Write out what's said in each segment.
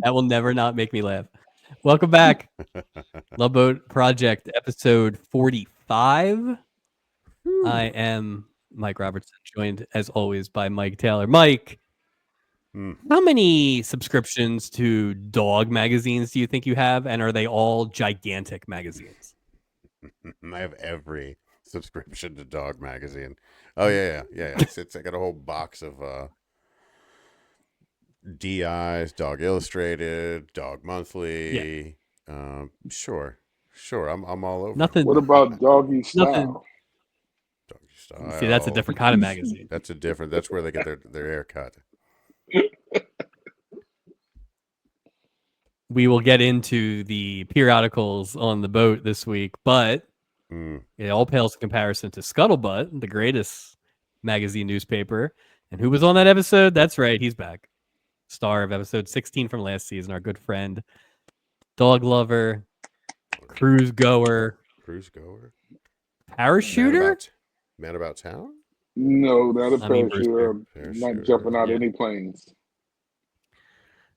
That will never not make me laugh. Welcome back. Love Boat Project, episode 45. I am Mike Robertson, joined as always by Mike Taylor. Mike, how many subscriptions to dog magazines do you think you have? And are they all gigantic magazines? I have every subscription to dog magazine. Oh, yeah. I got a whole box of DIs, Dog Illustrated, Dog Monthly. Yeah. Sure. I'm all over. Nothing. What about Doggy Style? Nothing. Doggy Style. See, that's a different kind of magazine. That's where they get their hair cut. We will get into the periodicals on the boat this week, but it all pales in comparison to Scuttlebutt, the greatest magazine newspaper. And who was on that episode? That's right, he's back. Star of episode 16 from last season, our good friend, dog lover, cruise goer, parachuter? Man about town? No, not a parachuter. Not jumping out any planes.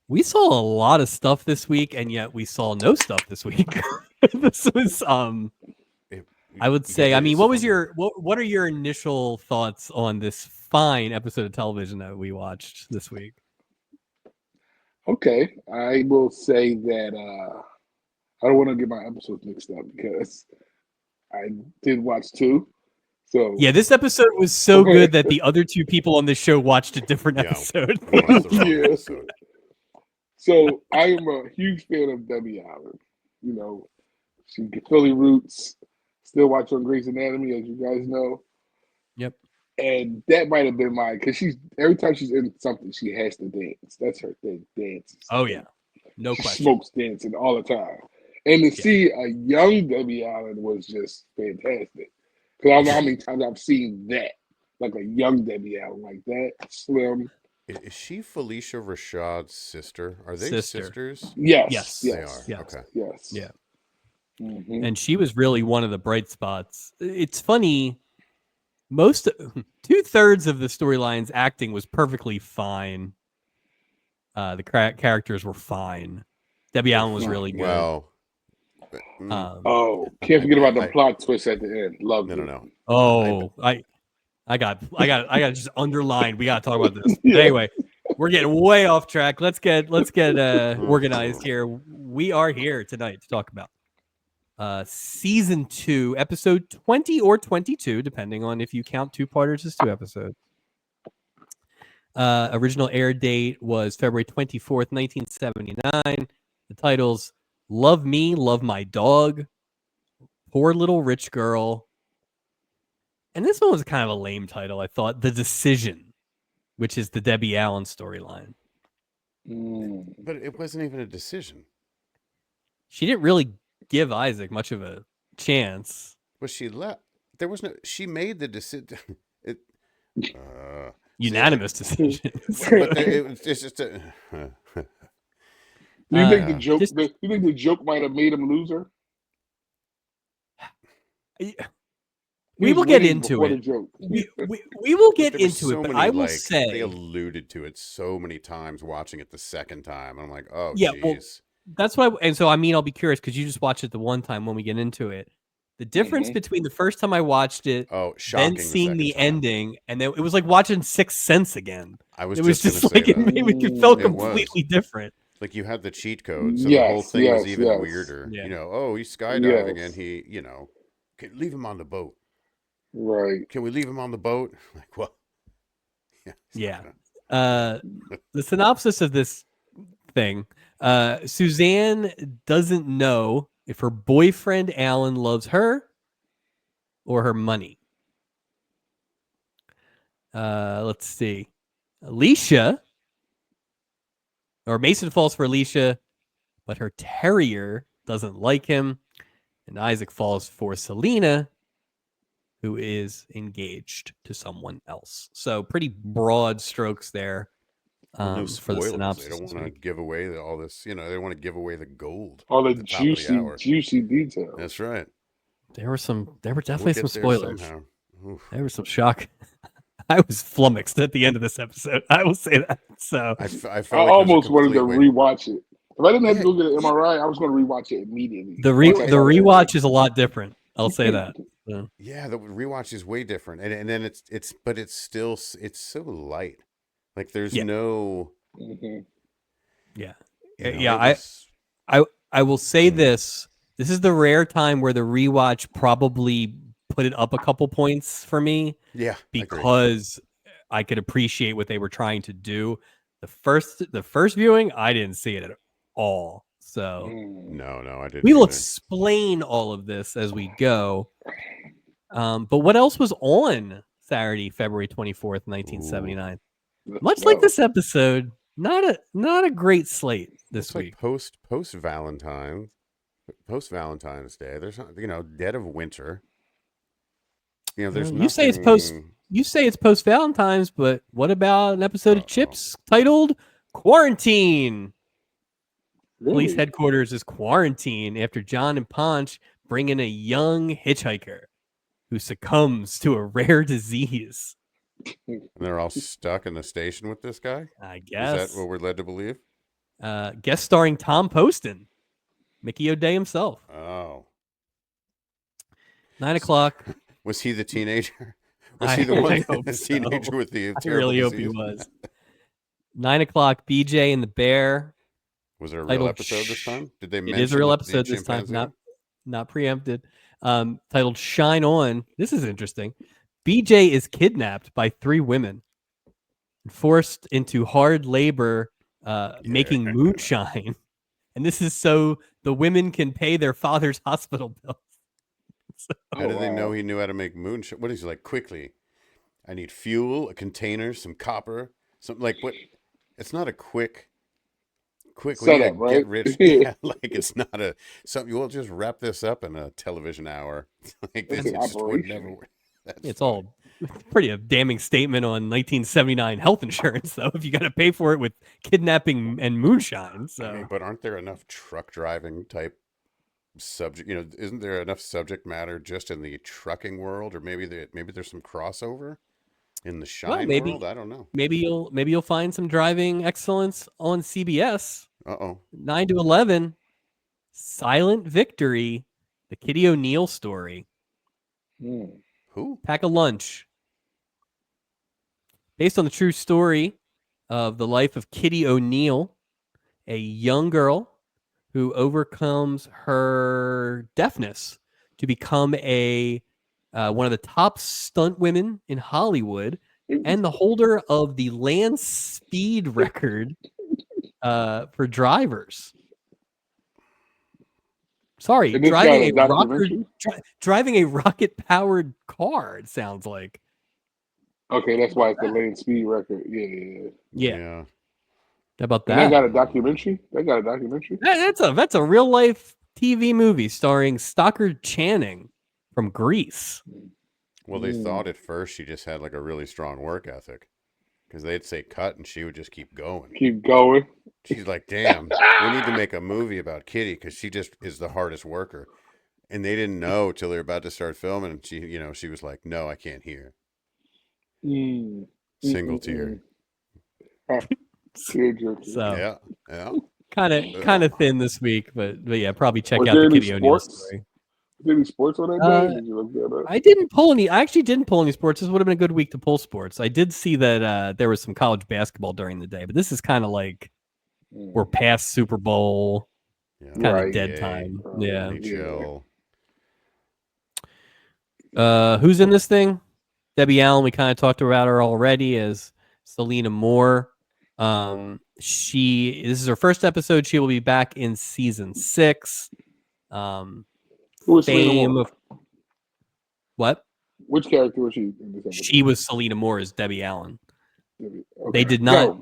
We saw a lot of stuff this week, and yet we saw no stuff this week. This was I would say, I mean, what are your initial thoughts on this fine episode of television that we watched this week? Okay, I will say that I don't want to get my episodes mixed up because I did watch two. So yeah, this episode was so good that the other two people on this show watched a different episode. Yeah. So I am a huge fan of Debbie Allen. You know, she Philly roots. Still watch on Grey's Anatomy, as you guys know. Yep. And that might have been every time she's in something, she has to dance. That's her thing, dance. Oh yeah, no she question. Smokes dancing all the time, and to see a young Debbie Allen was just fantastic. Because I don't know how many times I've seen that, like a young Debbie Allen like that, slim. Is she Felicia Rashad's sister? Are they sisters? Yes, they are. Yes. Okay. Yes. Yeah. Mm-hmm. And she was really one of the bright spots. It's funny. 2/3 of the storyline's acting was perfectly fine. The characters were fine. Debbie Allen was really good. Well, can't forget about the plot twist at the end. Love it. No. Oh, I got just underlined. We got to talk about this. Yeah. Anyway, we're getting way off track. Let's get organized here. We are here tonight to talk about season 2, episode 20 or 22, depending on if you count two-parters as 2 episodes. Original air date was February 24th, 1979. The titles: Love Me, Love My Dog, Poor Little Rich Girl. And this one was kind of a lame title, I thought. The Decision, which is the Debbie Allen storyline. But it wasn't even a decision. She didn't really give Isaac much of a chance. Was she left? There was no. She made the decision. Unanimous decision. But it's just. Do you think the joke? Do you think the joke might have made him lose her? We will get into it. We will get into it, but I will say they alluded to it so many times watching it the second time. I'm like, oh, yeah, geez. well, that's why. And so, I mean, I'll be curious because you just watched it the one time when we get into it. The difference between the first time I watched it, then seeing the ending, and then it was like watching Sixth Sense again. It was just like it felt completely different. Like you had the cheat code, so the whole thing was even weirder. Yeah. You know, he's skydiving and he, leave him on the boat. Right. Can we leave him on the boat? Like, well, yeah. The synopsis of this thing, Suzanne doesn't know if her boyfriend Alan loves her or her money. Let's see. Alicia, or Mason falls for Alicia, but her terrier doesn't like him. And Isaac falls for Selena, who is engaged to someone else. So pretty broad strokes there. No for the synopsis. They don't want to give away all this, they want to give away the gold. All the juicy details. That's right. There were definitely We'll some get there spoilers. somehow. Oof. There was some shock. I was flummoxed at the end of this episode. I will say that. So I felt I like it was a almost wanted to complete rewatch it. If I didn't have to Yeah, go get an MRI, I was going to rewatch it immediately. the Once I saw that rewatch is a lot different. I'll say that. So, yeah. The rewatch is way different, and then but it's still it's so light. Like there's Yeah. no Mhm. yeah, it yeah. was I will say this. This is the rare time where the rewatch probably put it up a couple points for me yeah. I agree. because I could appreciate what they were trying to do. The first viewing, I didn't see it at all. So No, I didn't we will either. explain all of this as we go. But what else was on Saturday, February 24th, 1979? Much like this episode, not a great slate this It's week. like post Valentine's Day. There's not, dead of winter. There's You nothing. say it's post Valentine's, but what about an episode of Chips titled Quarantine? Police Really? headquarters is quarantined after John and Ponch bring in a young hitchhiker who succumbs to a rare disease. And they're all stuck in the station with this guy. I guess. Is that what we're led to believe? Guest starring Tom Poston, Mickey O'Day himself. Oh, 9 o'clock. Was he the teenager? Was he the one teenager with the I terrible really hope disease? he was. 9 o'clock. BJ and the Bear. Was there a real episode this time? Did they mention it is a real the episode this time, chimpanzee? not preempted. Titled Shine On. This is interesting. BJ is kidnapped by 3 women, forced into hard labor, making moonshine, and this is so the women can pay their father's hospital bills. So, How did they know he knew how to make moonshine? What is he like? Quickly, I need fuel, a container, some copper, something like what? It's not a quick way Setup, to right? get rich. Yeah, like it's not a something. We'll just wrap this up in a television hour. Like this, It's an it just would operation. never work. it's all pretty a damning statement on 1979 health insurance, though. If you got to pay for it with kidnapping and moonshine, so I mean, but aren't there enough truck driving type subject? Isn't there enough subject matter just in the trucking world, or maybe there's some crossover in the Shine world? I don't know. Maybe you'll find some driving excellence on CBS. 9 to 11, Silent Victory, the Kitty O'Neill story. Who? Pack a lunch. Based on the true story of the life of Kitty O'Neill, a young girl who overcomes her deafness to become a one of the top stunt women in Hollywood and the holder of the land speed record for drivers. Sorry, driving a rocket-powered car, it sounds like. Okay, that's why it's the land speed record. Yeah. How about that? And they got a documentary? That's a real-life TV movie starring Stockard Channing from Grease. Well, they thought at first she just had like a really strong work ethic because they'd say cut and she would just keep going. She's like, damn, we need to make a movie about Kitty because she just is the hardest worker. And they didn't know till they were about to start filming. And she was like, no, I can't hear. Single tear. So yeah. Kind of thin this week, but yeah, probably check out the Kitty O'Neill story. Any sports on that day? Did you look that up? I didn't pull any. I actually didn't pull any sports. This would have been a good week to pull sports. I did see that there was some college basketball during the day, but this is kind of like we're past Super Bowl, kind of dead time. Yeah. Who's in this thing? Debbie Allen. We kind of talked about her already as Selena Moore. This is her first episode. She will be back in season 6. Who was Selena Moore? What? Which character was she in this episode? She was Selena Moore as Debbie Allen. Okay. They did not.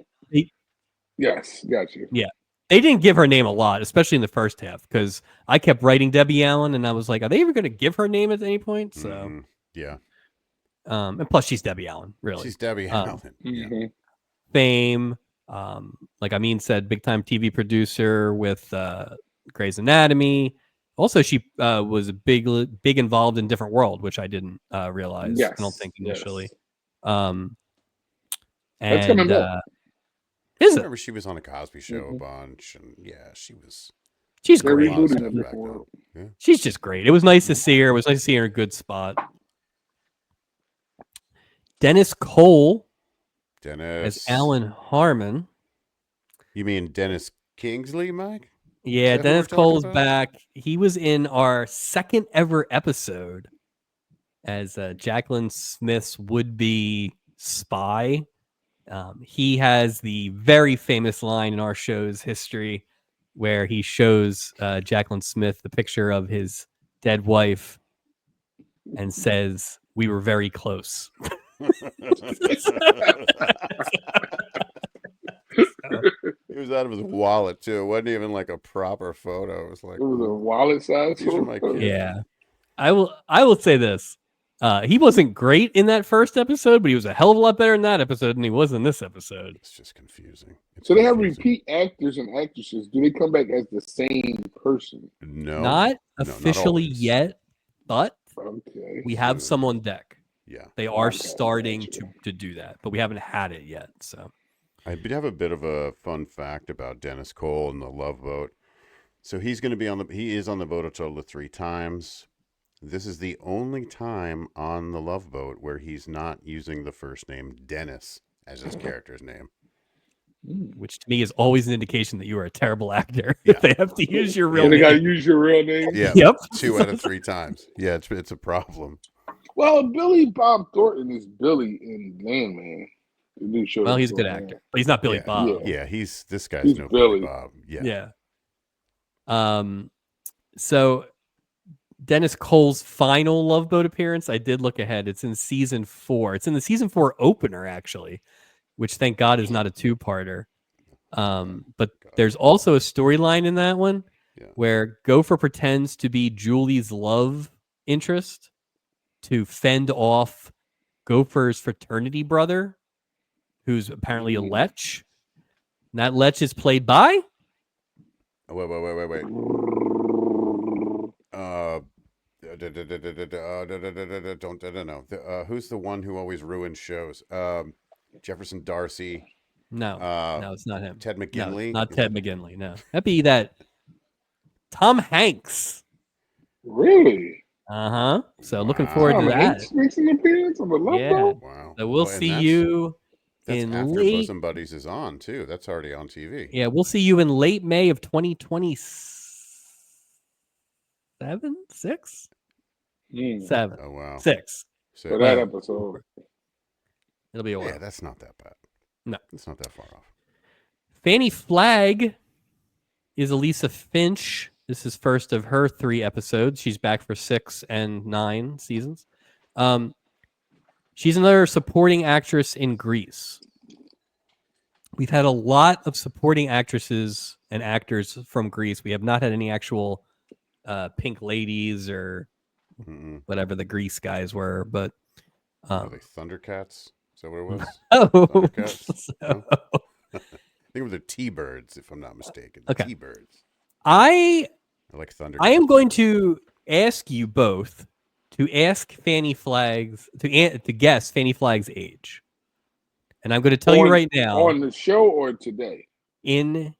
Yes, got you. Yeah. They didn't give her name a lot, especially in the first half, because I kept writing Debbie Allen, and I was like, are they ever going to give her name at any point? So, yeah. And plus, she's Debbie Allen, really. She's Debbie Allen. Fame, like Ameen said, big-time TV producer with Grey's Anatomy, Also, she was big involved in Different World, which I didn't realize. Yes, I don't think initially. Yes. And that's coming back. Is I it? remember she was on a Cosby Show a bunch, and she was. She's They're great. rebooting it back then. Yeah. She's just great. It was nice to see her. It was nice to see her in a good spot. Dennis Cole as Alan Harmon. You mean Dennis Kingsley, Mike? Yeah, Dennis Cole's back. He was in our second ever episode as Jacqueline Smith's would-be spy. He has the very famous line in our show's history where he shows Jacqueline Smith the picture of his dead wife and says, "We were very close." He was out of his wallet too. It wasn't even like a proper photo. It was like it was a wallet size. These are my kids. Yeah, I will say this: he wasn't great in that first episode, but he was a hell of a lot better in that episode than he was in this episode. It's just confusing. So they have repeat actors and actresses. Do they come back as the same person? No, not officially yet, but we have some on deck. Yeah, they are starting to do that, but we haven't had it yet. So I did have a bit of a fun fact about Dennis Cole and the Love Boat. So he's going to be he is on the boat a total of 3 times. This is the only time on the Love Boat where he's not using the first name Dennis as his character's name. Which to me is always an indication that you are a terrible actor. Yeah. If they have to use your real name. They got to use your real name? Yeah. Yep. 2 out of 3 times. Yeah, it's a problem. Well, Billy Bob Thornton is Billy in Landman. The new show. Well, he's a good actor, but he's not Billy Bob. Yeah, he's no Billy Bob. Yeah. So Dennis Cole's final Love Boat appearance, I did look ahead. It's in season 4. It's in the season 4 opener, actually, which thank God is not a 2-parter. But there's also a storyline in that one where Gopher pretends to be Julie's love interest to fend off Gopher's fraternity brother, who's apparently a lech. And that lech is played by? Wait. Don't know. Who's the one who always ruins shows? Jefferson Darcy. No, it's not him. Ted McGinley. No, not Ted McGinley. No, that'd be that Tom Hanks. Really? So looking forward to that. Hanks makes an appearance on the Love Boat? Wow. So we'll see you in after late. Bosom Buddies is on too. That's already on TV. Yeah, we'll see you in late May of 2027, 6, 7. Oh wow, 6. For that episode, it'll be a while. Yeah, that's not that bad. No, it's not that far off. Fanny Flagg is Elisa Finch. This is first of her 3 episodes. She's back for 6 and 9 seasons. She's another supporting actress in Grease. We've had a lot of supporting actresses and actors from Grease. We have not had any actual pink ladies or whatever the Grease guys were, but are they Thundercats? Is that what it was? Thundercats. No? I think it was the T-Birds, if I'm not mistaken. Okay. T-Birds. I like Thundercats. I am going to ask you both to ask Fanny Flagg's to guess Fanny Flagg's age, and I'm going to tell you right now on the show or today. In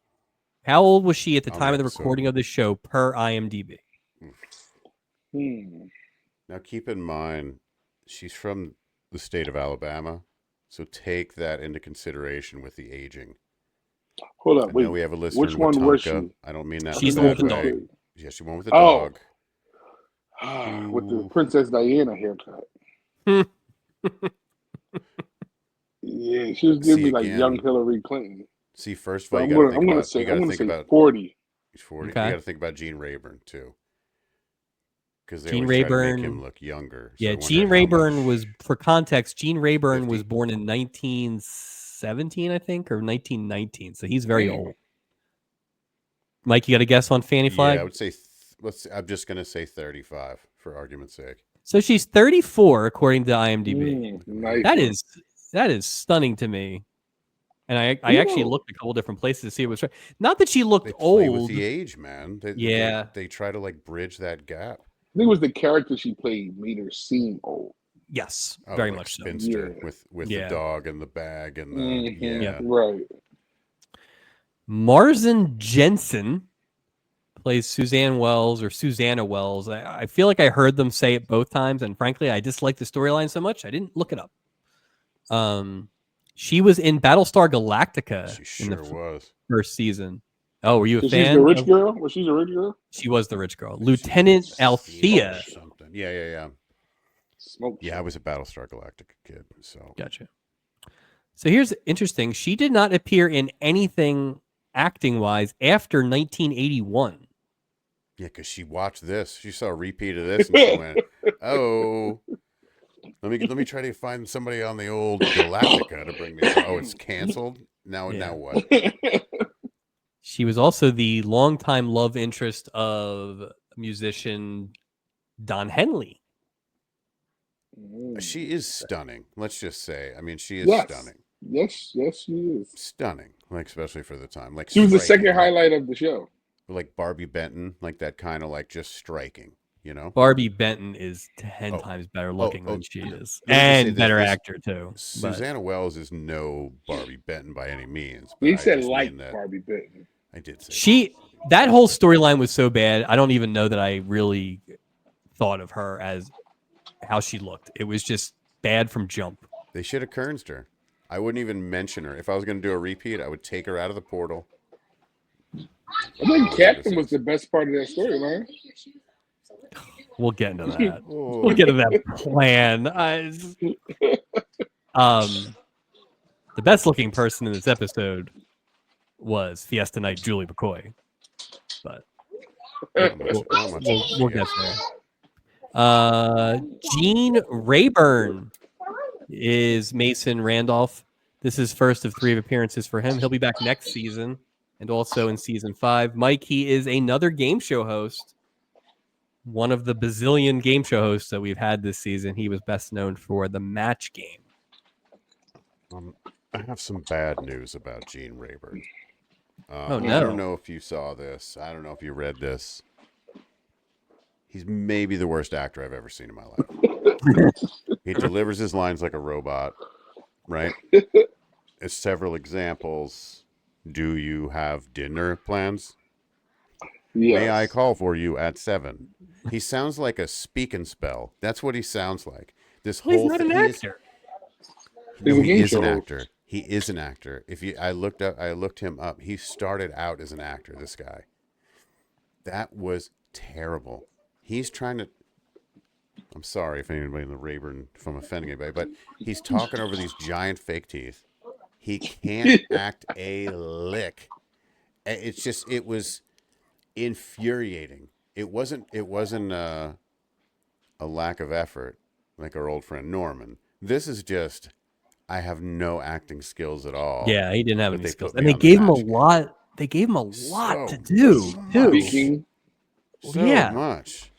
how old was she at the time of the recording of the show per IMDb? Now keep in mind, she's from the state of Alabama, so take that into consideration with the aging. Hold up, wait. We have a listener. Which one was she? I don't mean that. She's the one with the dog. Yeah, she went with the dog. With the Princess Diana haircut. Yeah, she was giving me like young Hillary Clinton. See, first of all, I'm going to say 40. He's 40. Okay. You got to think about Gene Rayburn too, because Gene Rayburn make him look younger. Yeah, so Gene Rayburn was, for context, Gene Rayburn was born in 1917, I think, or 1919. So he's very old. Mike, you got a guess on Fanny Flagg? Yeah, I would say. I'm just going to say 35 for argument's sake. So she's 34 according to IMDb. Nice. That is stunning to me. And I actually looked a couple different places to see if it was right. Not that she looked They play with old. the age, man. They try to like bridge that gap. I think it was the character she played made her seem old. Yes, very like much so. Spinster with the dog and the bag and the right. Marzin Jensen plays Suzanne Wells or Susanna Wells. I feel like I heard them say it both times, and frankly, I dislike the storyline so much I didn't look it up. She was in Battlestar Galactica. She sure was. First season. Oh, were you a fan? She's the rich girl? Was she the rich girl? She was the rich girl. Lieutenant Althea. Something. Yeah. Yeah, I was a Battlestar Galactica kid. So gotcha. So here's interesting. She did not appear in anything acting-wise after 1981. Yeah, because she watched this. She saw a repeat of this and she went, "Oh, let me try to find somebody on the old Galactica to bring me." Oh, it's canceled now. Now what? She was also the longtime love interest of musician Don Henley. She is stunning. Let's just say. I mean, she is stunning. Yes, she is stunning. Like especially for the time. Like she was the second highlight of the show. Like Barbie Benton, like that kind of like just striking. You know, Barbie Benton is 10 times better looking than she is, and better actor too. Susanna Wells is no Barbie Benton by any means. He said like Barbie Benton. I did say that whole storyline was so bad. I don't even know that I really thought of her as how she looked. It was just bad from jump. They should have Kernsed her. I wouldn't even mention her. If I was going to do a repeat, I would take her out of the portal. I think Captain was the best part of that storyline. We'll get into that. We'll get into that plan. The best looking person in this episode was Fiesta Night Julie McCoy, but we'll get there. Gene Rayburn is Mason Randolph. This is first of 3 appearances for him. He'll be back next season and also in season 5. Mike, he is another game show host. One of the bazillion game show hosts that we've had this season. He was best known for the Match Game. I have some bad news about Gene Rayburn. Oh, no. I don't know if you saw this. I don't know if you read this. He's maybe the worst actor I've ever seen in my life. He delivers his lines like a robot, right? As several examples. Do you have dinner plans? Yes. May I call for you at 7? He sounds like a speak and spell. That's what he sounds like. This whole he's not an actor. No, he is an actor. He is an actor. I looked him up. He started out as an actor, this guy. That was terrible. He's trying to I'm sorry if anybody in the Rayburn, if I'm offending anybody, but he's talking over these giant fake teeth. He can't act a lick. It was infuriating. It wasn't a lack of effort like our old friend Norman. This is just, I have no acting skills at all. Yeah, he didn't have any skills. And they gave him a lot. They gave him a lot to do, too. So much.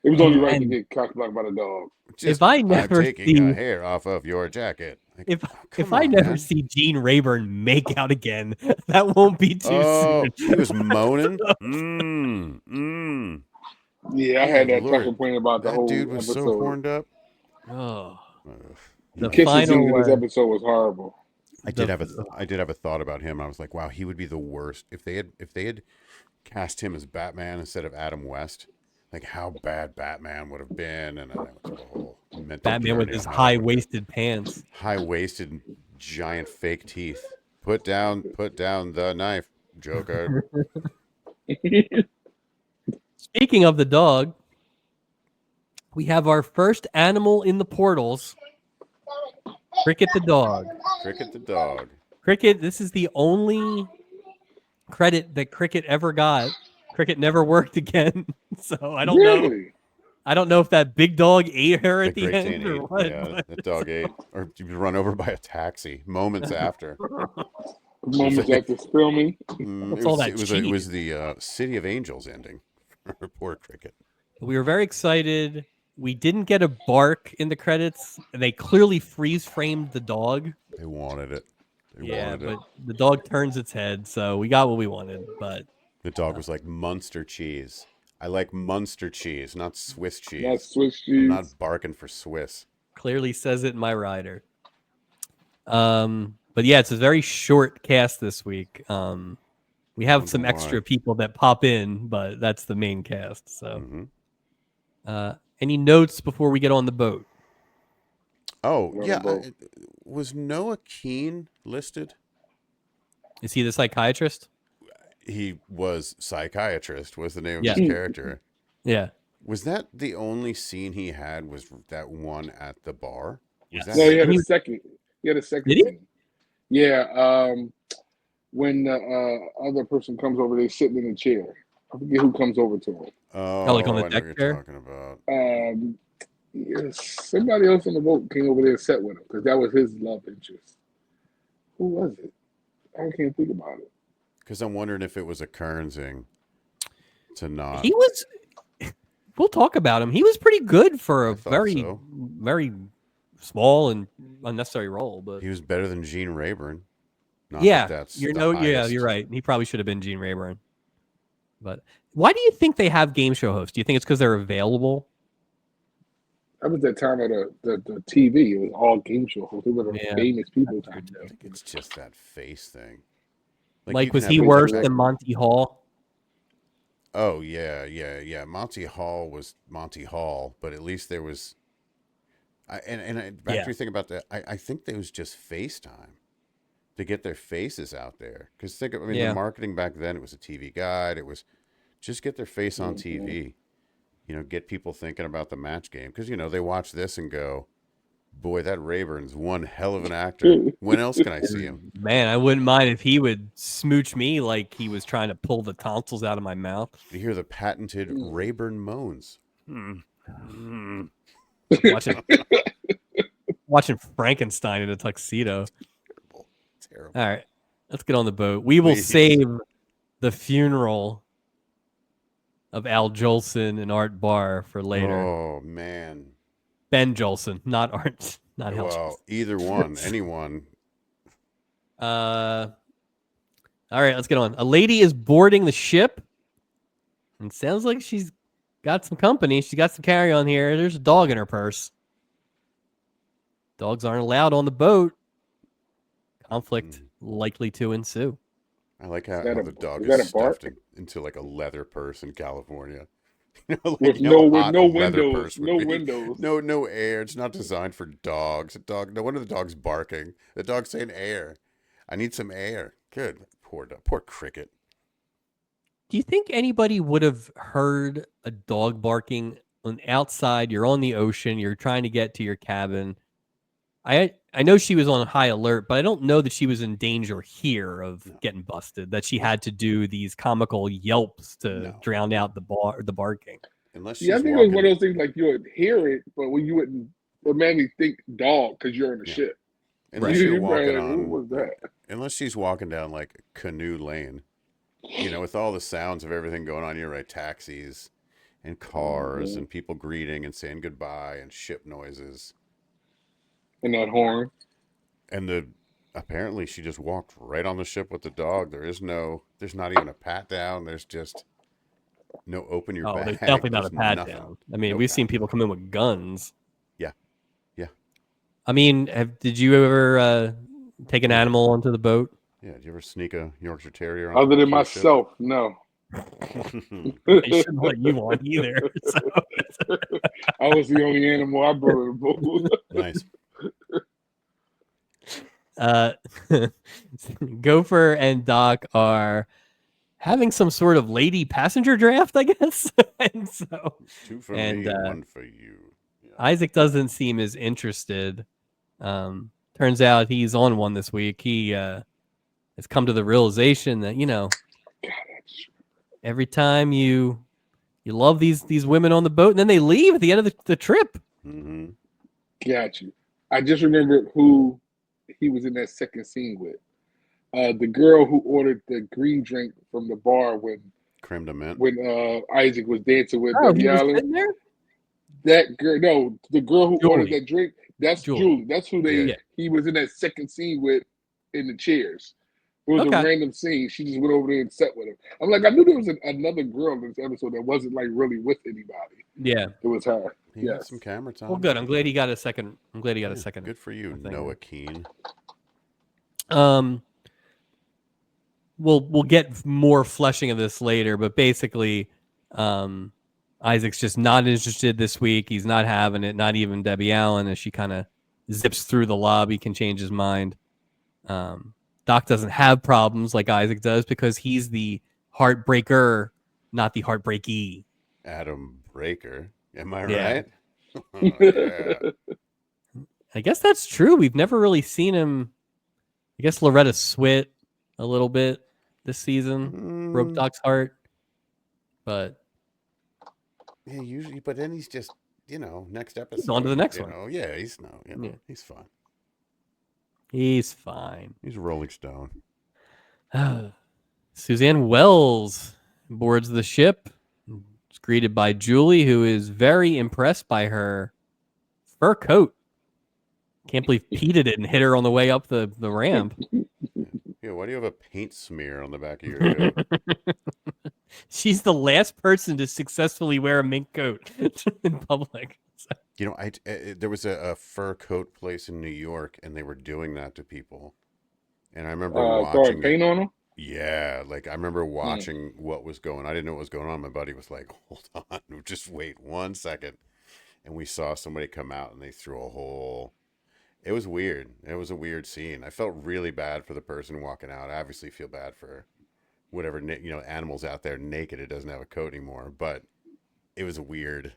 It was only right to get cockblocked by the dog. If I never I'm taking a hair off of your jacket. Like, if I never see Gene Rayburn make out again, that won't be too soon. He was moaning. Yeah, I had that complaint about the whole dude was episode. So horned up. Oh, the kissing scene in this episode was horrible. I did have a thought about him. I was like, wow, he would be the worst if they had cast him as Batman instead of Adam West. Like how bad Batman would have been, and Batman with his high-waisted pants, high-waisted, giant fake teeth. Put down the knife, Joker. Speaking of the dog, we have our first animal in the portals. Cricket the dog. Cricket the dog. Cricket. This is the only credit that Cricket ever got. Cricket never worked again, so I don't know. I don't know if that big dog ate her at the end or what. Yeah, that dog ate, or run over by a taxi moments after. Moments after filming. It was the City of Angels ending. Poor Cricket. We were very excited. We didn't get a bark in the credits. They clearly freeze framed the dog. They wanted it. Yeah, but the dog turns its head, so we got what we wanted. But the dog was like, Munster cheese. I like Munster cheese, not Swiss cheese. Not Swiss cheese. I'm not barking for Swiss. Clearly says it in my rider. But yeah, it's a very short cast this week. We have some extra people that pop in, but that's the main cast. So, any notes before we get on the boat? Oh, yeah. Was Noah Keane listed? Is he the psychiatrist? He was psychiatrist, was the name of his character. Yeah. Was that the only scene he had, was that one at the bar? Yes. No, he had a second. He had a second Did he? scene. Yeah. When the other person comes over, they're sitting in a chair. I forget who comes over to him. Oh, like on the I know deck what chair? you're talking about. Yes, somebody else on the boat came over there and sat with him because that was his love interest. Who was it? I can't think about it. Because I'm wondering if it was a Kernsing to not. He was. We'll talk about him. He was pretty good for a very, very small and unnecessary role. But he was better than Gene Rayburn. You're right. He probably should have been Gene Rayburn. But why do you think they have game show hosts? Do you think it's because they're available? That was that time of the TV. It was all game show hosts. They were the famous people. I think it's just that face thing. Like was he worse than Monty Hall? Oh, yeah. Monty Hall was Monty Hall, but at least there was... back to your thing about that, I think there was just FaceTime to get their faces out there. Because the marketing back then, it was a TV guide. It was just get their face on TV. Get people thinking about the match game. Because, they watch this and go, boy, that Rayburn's one hell of an actor. When else can I see him? Man, I wouldn't mind if he would smooch me like he was trying to pull the tonsils out of my mouth. You hear the patented Rayburn moans. Watching Frankenstein in a tuxedo. Terrible. All right, let's get on the boat. We will save the funeral of Al Jolson and Art Barr for later. Oh, man. Ben Jolson, not Art, not Al Jolson. Either one, anyone. All right, let's get on. A lady is boarding the ship, and sounds like she's got some company. She got some carry-on here. There's a dog in her purse. Dogs aren't allowed on the boat. Conflict likely to ensue. I like how the dog is stuffed into like a leather purse in California. With no windows, no air. It's not designed for dogs. No wonder the dog's barking. The dog's saying air. I need some air. Good. Poor dog. Poor cricket. Do you think anybody would have heard a dog barking on outside? You're on the ocean. You're trying to get to your cabin. I know she was on high alert, but I don't know that she was in danger here of getting busted, that she had to do these comical yelps to drown out the barking. Unless I think it was one of those things like you would hear it, but when you wouldn't, it made me think dog because you're on the ship. Unless you're walking on, who was that? Unless she's walking down like Canoe Lane, with all the sounds of everything going on, you're right, taxis and cars and people greeting and saying goodbye and ship noises. And that horn. And apparently she just walked right on the ship with the dog. There's not even a pat down. There's just no open your bag. There's definitely not a pat down. I mean, we've seen people come in with guns. Yeah. I mean, did you ever take an animal onto the boat? Yeah. Did you ever sneak a Yorkshire Terrier on? Other than myself, no. I shouldn't let you on either. So. I was the only animal I brought on the boat. Nice. Gopher and Doc are having some sort of lady passenger draft, I guess. And so, 2 for me and 1 for you. Yeah. Isaac doesn't seem as interested. Turns out he's on one this week. He has come to the realization that every time you love these women on the boat, and then they leave at the end of the trip. Mm-hmm. Got you. I just remembered who he was in that second scene with. The girl who ordered the green drink from the bar when creme de menthe. When Isaac was dancing with Debbie Allen. That girl, the girl who ordered that drink, that's Julie. That's who he was in that second scene with in the chairs. It was a random scene. She just went over there and sat with him. I'm like, I knew there was another girl in this episode that wasn't like really with anybody. Yeah, it was her. He got some camera time. Well, good. I'm glad he got a second. I'm glad he got a second. Good for you, Noah Keane. We'll get more fleshing of this later, but basically, Isaac's just not interested this week. He's not having it. Not even Debbie Allen, as she kind of zips through the lobby, can change his mind. Doc doesn't have problems like Isaac does because he's the heartbreaker, not the heartbreaky. Adam Breaker. Am I right? Yeah. I guess that's true. We've never really seen him. I guess Loretta Swit a little bit this season. Broke Doc's heart. But yeah, usually, but then he's just, next episode. He's on to the next one. Yeah, he's he's fine. He's fine. He's a Rolling Stone. Suzanne Wells boards the ship. Is greeted by Julie, who is very impressed by her fur coat. Can't believe Pete did it and hit her on the way up the ramp. Yeah, why do you have a paint smear on the back of your coat? She's the last person to successfully wear a mink coat in public. There was a fur coat place in New York, and they were doing that to people. And I remember watching paint on them. Yeah, like I remember watching what was going on. I didn't know what was going on. My buddy was like, "Hold on, just wait 1 second," and we saw somebody come out, and they threw a whole. It was weird. It was a weird scene. I felt really bad for the person walking out. I obviously feel bad for whatever animals out there naked. It doesn't have a coat anymore, but it was weird.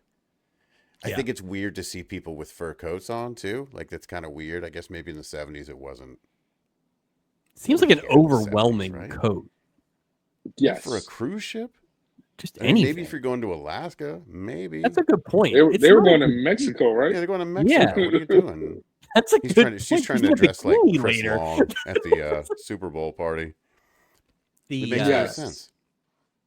I think it's weird to see people with fur coats on too. Like that's kind of weird. I guess maybe in the 70s it wasn't. Seems like an overwhelming 70s, right? Coat. Yes. For a cruise ship? Just anything. Maybe if you're going to Alaska, maybe. That's a good point. They were going to Mexico, right? Yeah, they're going to Mexico. Yeah. What are you doing? That's a good point. She's trying to dress like Chris Long at the Super Bowl party. It makes no sense.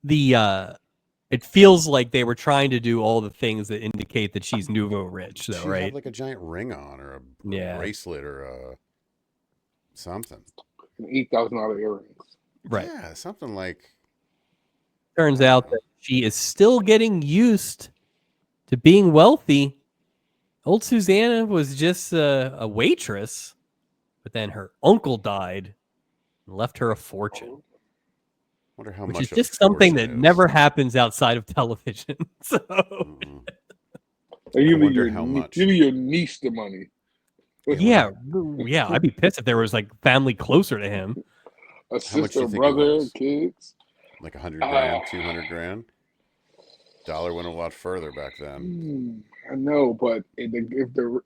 It feels like they were trying to do all the things that indicate that she's nouveau rich, though, right? She had like a giant ring on, or a bracelet, or something. $8,000 earrings. Right. Yeah, something like. Turns out that she is still getting used to being wealthy. Old Susanna was just a waitress, but then her uncle died and left her a fortune. Wonder how which much is just something that never happens outside of television. So you leave your niece the money. Yeah, I'd be pissed if there was like family closer to him. A sister, brother, kids. Like $100 grand, $200 dollar went a lot further back then. I know, but if the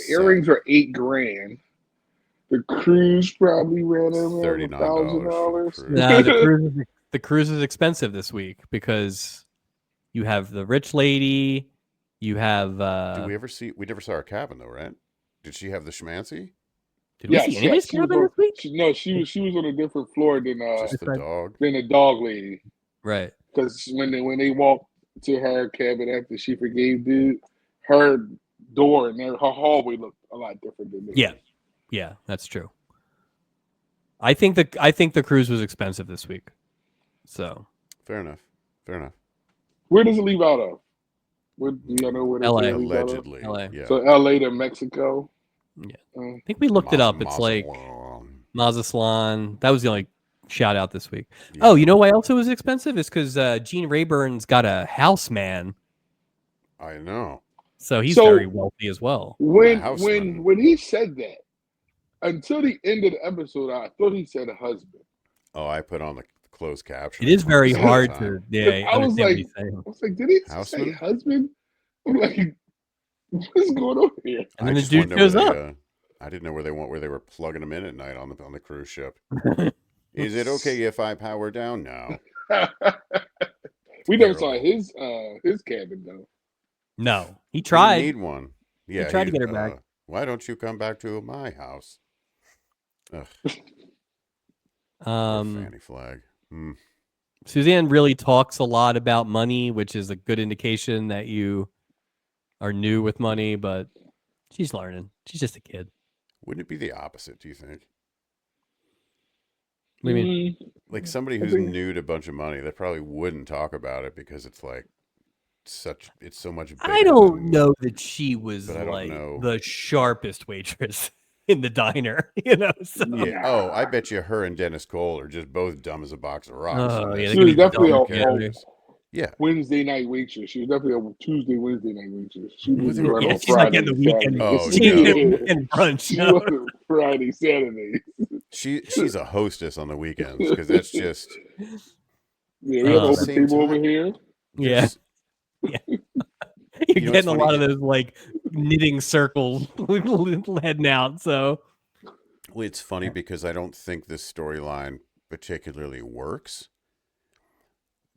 earrings are $8 grand, the cruise probably ran around $1,000. No, the cruise is expensive this week because you have the rich lady. You have. Did we ever see? We never saw her cabin though, right? Did she have the schmancy? Did we see anybody's cabin this week? She was on a different floor than just the dog. Than the dog lady, right? Because when they walked to her cabin after she forgave dude, her door and her hallway looked a lot different than this. Yeah, that's true. I think the cruise was expensive this week. So fair enough. Where does it leave out of? Do you know where LA allegedly? LA. Yeah. So LA to Mexico. Yeah, I think we looked it up. It's like Mazatlan. That was the only shout out this week. Yeah. Oh, you know why else it was expensive? It's because Gene Rayburn's got a houseman. I know. So he's very wealthy as well. When he said that, until the end of the episode, I thought he said a husband. Oh, I put on the closed caption. It is very hard to I was like, did he say husband? I'm like, what's going on here? And then the dude shows up. I didn't know where they were plugging him in at night on the cruise ship. Is it okay if I power down? No. We never saw his cabin though. No, he tried. He need one. Yeah, he tried to get her back. Why don't you come back to my house? Ugh. Fanny flag. Suzanne really talks a lot about money, which is a good indication that you are new with money, but she's learning. She's just a kid. Wouldn't it be the opposite, do you think? What do you mean? Like somebody who's new to a bunch of money, they probably wouldn't talk about it because it's like it's so much bigger. I don't know that she was but I don't know. the sharpest waitress in the diner, you know. So. Yeah. Oh, I bet you her and Dennis Cole are just both dumb as a box of rocks. Oh, yeah, she was definitely a Wednesday night waitress. She was definitely a Tuesday, Wednesday night waitress. She was right on she's Friday, not getting the weekend. Oh, she weekend brunch. She wasn't Friday, Saturday. She's a hostess on the weekends because that's just. Yeah, we have an open table over here. Yeah. You're getting a lot of those like knitting circles heading out. So well, it's funny because I don't think this storyline particularly works.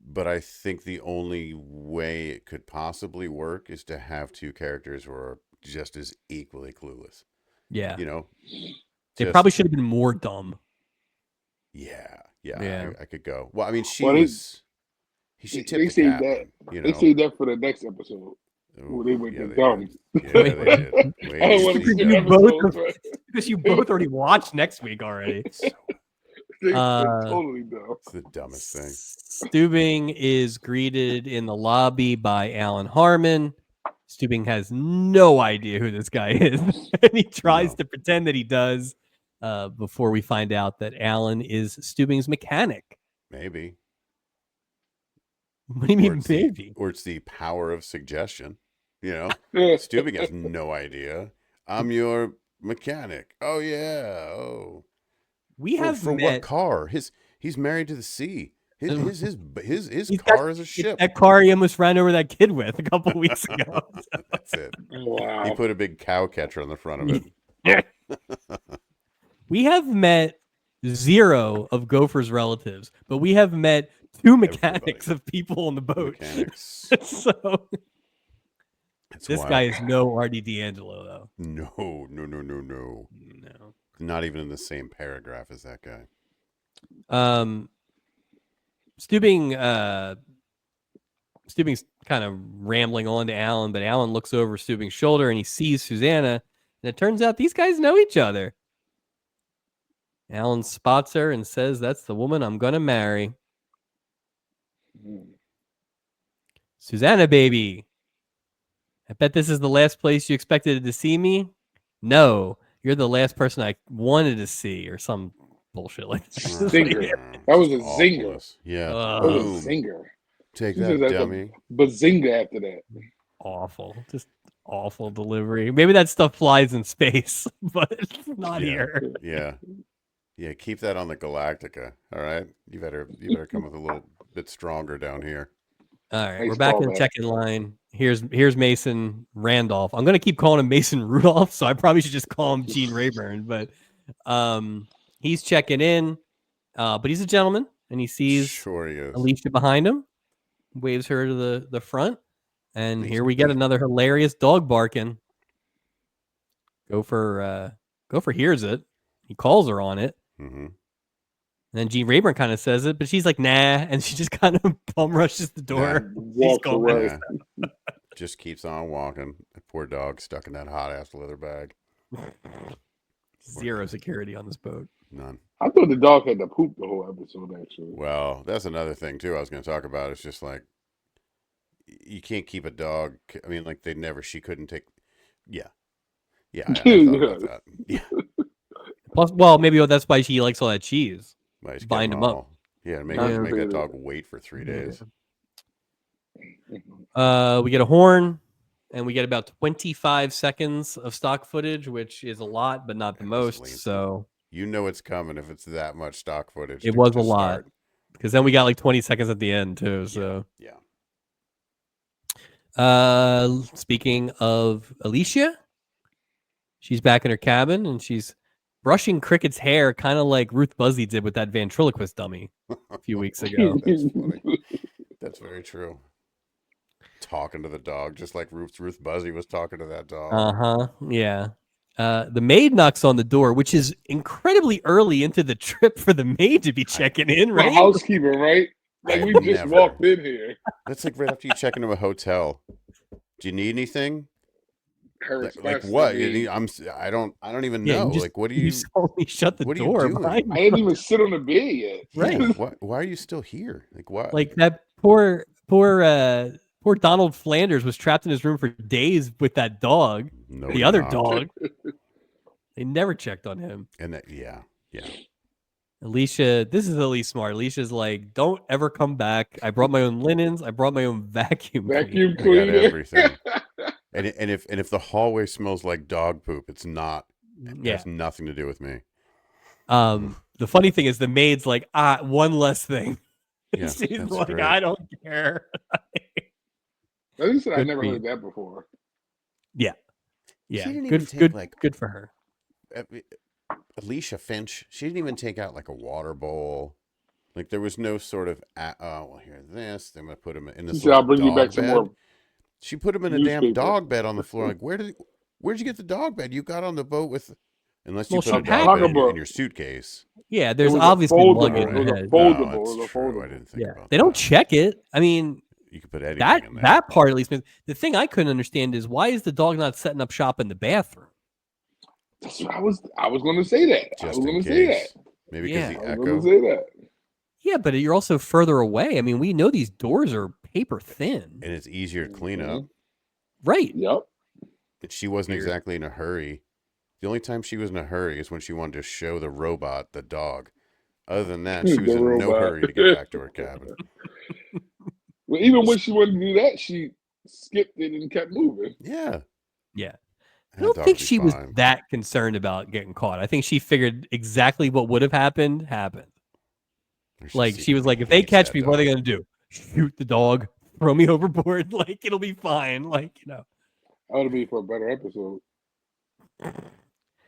But I think the only way it could possibly work is to have two characters who are just as equally clueless. Yeah. You know? They probably should have been more dumb. Yeah. I could go. Well, I mean, she tipped they the say cap, that. You know? They say that for the next episode. Ooh, they went dumb. Yeah, they did. I don't want to see because you both already watched next week already. Totally dumb. It's the dumbest thing. Steubing is greeted in the lobby by Alan Harmon. Steubing has no idea who this guy is, and he tries to pretend that he does before we find out that Alan is Steubing's mechanic. Maybe. What do you mean, maybe? Or it's the power of suggestion. You know, Steubing has no idea. I'm your mechanic. Oh yeah. Oh. We have for met... what car? He's married to the sea. His car is a ship. That car he almost ran over that kid with a couple of weeks ago. So. That's it. Wow. He put a big cow catcher on the front of it. We have met 0 of Gopher's relatives, but we have met 2 mechanics of people on the boat. Mechanics. So this guy is no R.D. D'Angelo, though. No. Not even in the same paragraph as that guy. Steubing's kind of rambling on to Alan, but Alan looks over Steubing's shoulder and he sees Susanna, and it turns out these guys know each other. Alan spots her and says, "That's the woman I'm gonna marry." Susanna, baby. I bet this is the last place you expected to see me. No, you're the last person I wanted to see, or some bullshit like that. Zinger. That was a zinger. Yeah. That was a zinger. Take that, dummy. Bazinga after that. Awful. Just awful delivery. Maybe that stuff flies in space, but it's not here. Yeah, keep that on the Galactica. All right. You better come with a little bit stronger down here. All right, we're back in the check-in line. Here's Mason Randolph. I'm gonna keep calling him Mason Rudolph, so I probably should just call him Gene Rayburn. But he's checking in, but he's a gentleman, and he sees Alicia behind him, waves her to the front, and here we get another hilarious dog barking. Gopher hears it. He calls her on it. Mm-hmm. And then Gene Rayburn kind of says it, but she's like, nah. And she just kind of bum rushes the door. Walks away. Just keeps on walking. That poor dog stuck in that hot ass leather bag. 0 security on this boat. None. I thought the dog had to poop the whole episode, actually. Well, that's another thing, too, I was going to talk about. It's just like, you can't keep a dog. I mean, like, she couldn't take. Yeah. Yeah, I thought about that. Yeah. Plus, well, maybe that's why she likes all that cheese. Bind him up. Yeah, make that dog wait for 3 days. We get a horn, and we get about 25 seconds of stock footage, which is a lot, but not the most. So you know it's coming if it's that much stock footage. It was a lot, because then we got like 20 seconds at the end too. So speaking of Alicia, she's back in her cabin, and she's brushing Cricket's hair, kind of like Ruth Buzzy did with that ventriloquist dummy a few weeks ago. That's funny. That's very true. Talking to the dog, just like Ruth Buzzy was talking to that dog. Yeah. The maid knocks on the door, which is incredibly early into the trip for the maid to be checking in, right? The housekeeper, right? Like we just walked in here. That's like right after you check into a hotel. Do you need anything? Her Like response to what? me, I don't even Yeah, know. you just, Like what do you you? just only shut the What are you door doing? behind I you. didn't even sit on the bed yet. Yeah. Right. Why are you still here? Like what? Like that poor Donald Flanders was trapped in his room for days with that dog. No, The other dog. They never checked on him. And that, yeah. Alicia, this is at least smart. Alicia's like, don't ever come back. I brought my own linens. I brought my own vacuum Vacuum cleaner. I got cleaner. everything. And if the hallway smells like dog poop, it's not. It Yeah. has nothing to do with me. The funny thing is the maid's like, one less thing. Yeah, She's that's like, great. I don't care. At least I Good never for you. heard that before. Yeah. She Yeah. didn't even Good, take, good, like- good for her. Alicia Finch, she didn't even take out like a water bowl. Like there was no sort of, well, here, this. I'm gonna put him in this She said, I'll little bring you back dog some bed. more She put him in a damn newspaper. dog bed on the floor. Like where'd you get the dog bed? You got on the boat with, unless you Well, put she a dog packed bed it. in your suitcase. Yeah, It there's was obviously a foldable. luggage It was a ahead. foldable. Oh, It was that's a true. foldable. I didn't think Yeah, about they that. don't check it. I mean, You could put anything that in there. that part at least. The thing I couldn't understand is why is the dog not setting up shop in the bathroom? That's what I was going to say that. Just in case. Maybe because Yeah. the I was going echo. to say that. Yeah, but you're also further away. I mean, we know these doors are paper thin. And it's easier to clean up. Right. Yep. And she wasn't Weird. exactly in a hurry. The only time she was in a hurry is when she wanted to show the robot the dog. Other than that, she was The in no robot. hurry to get back to her cabin. Well, even when she wanted to do that, she skipped it and kept moving. Yeah. Yeah. I And don't dog think would be she was fine. that concerned about getting caught. I think she figured exactly what would have happened. Or Like she was secretly like, if they hates catch that me, what are they dog. gonna do? Shoot the dog, throw me overboard? Like it'll be fine. Like, That would be for a better episode.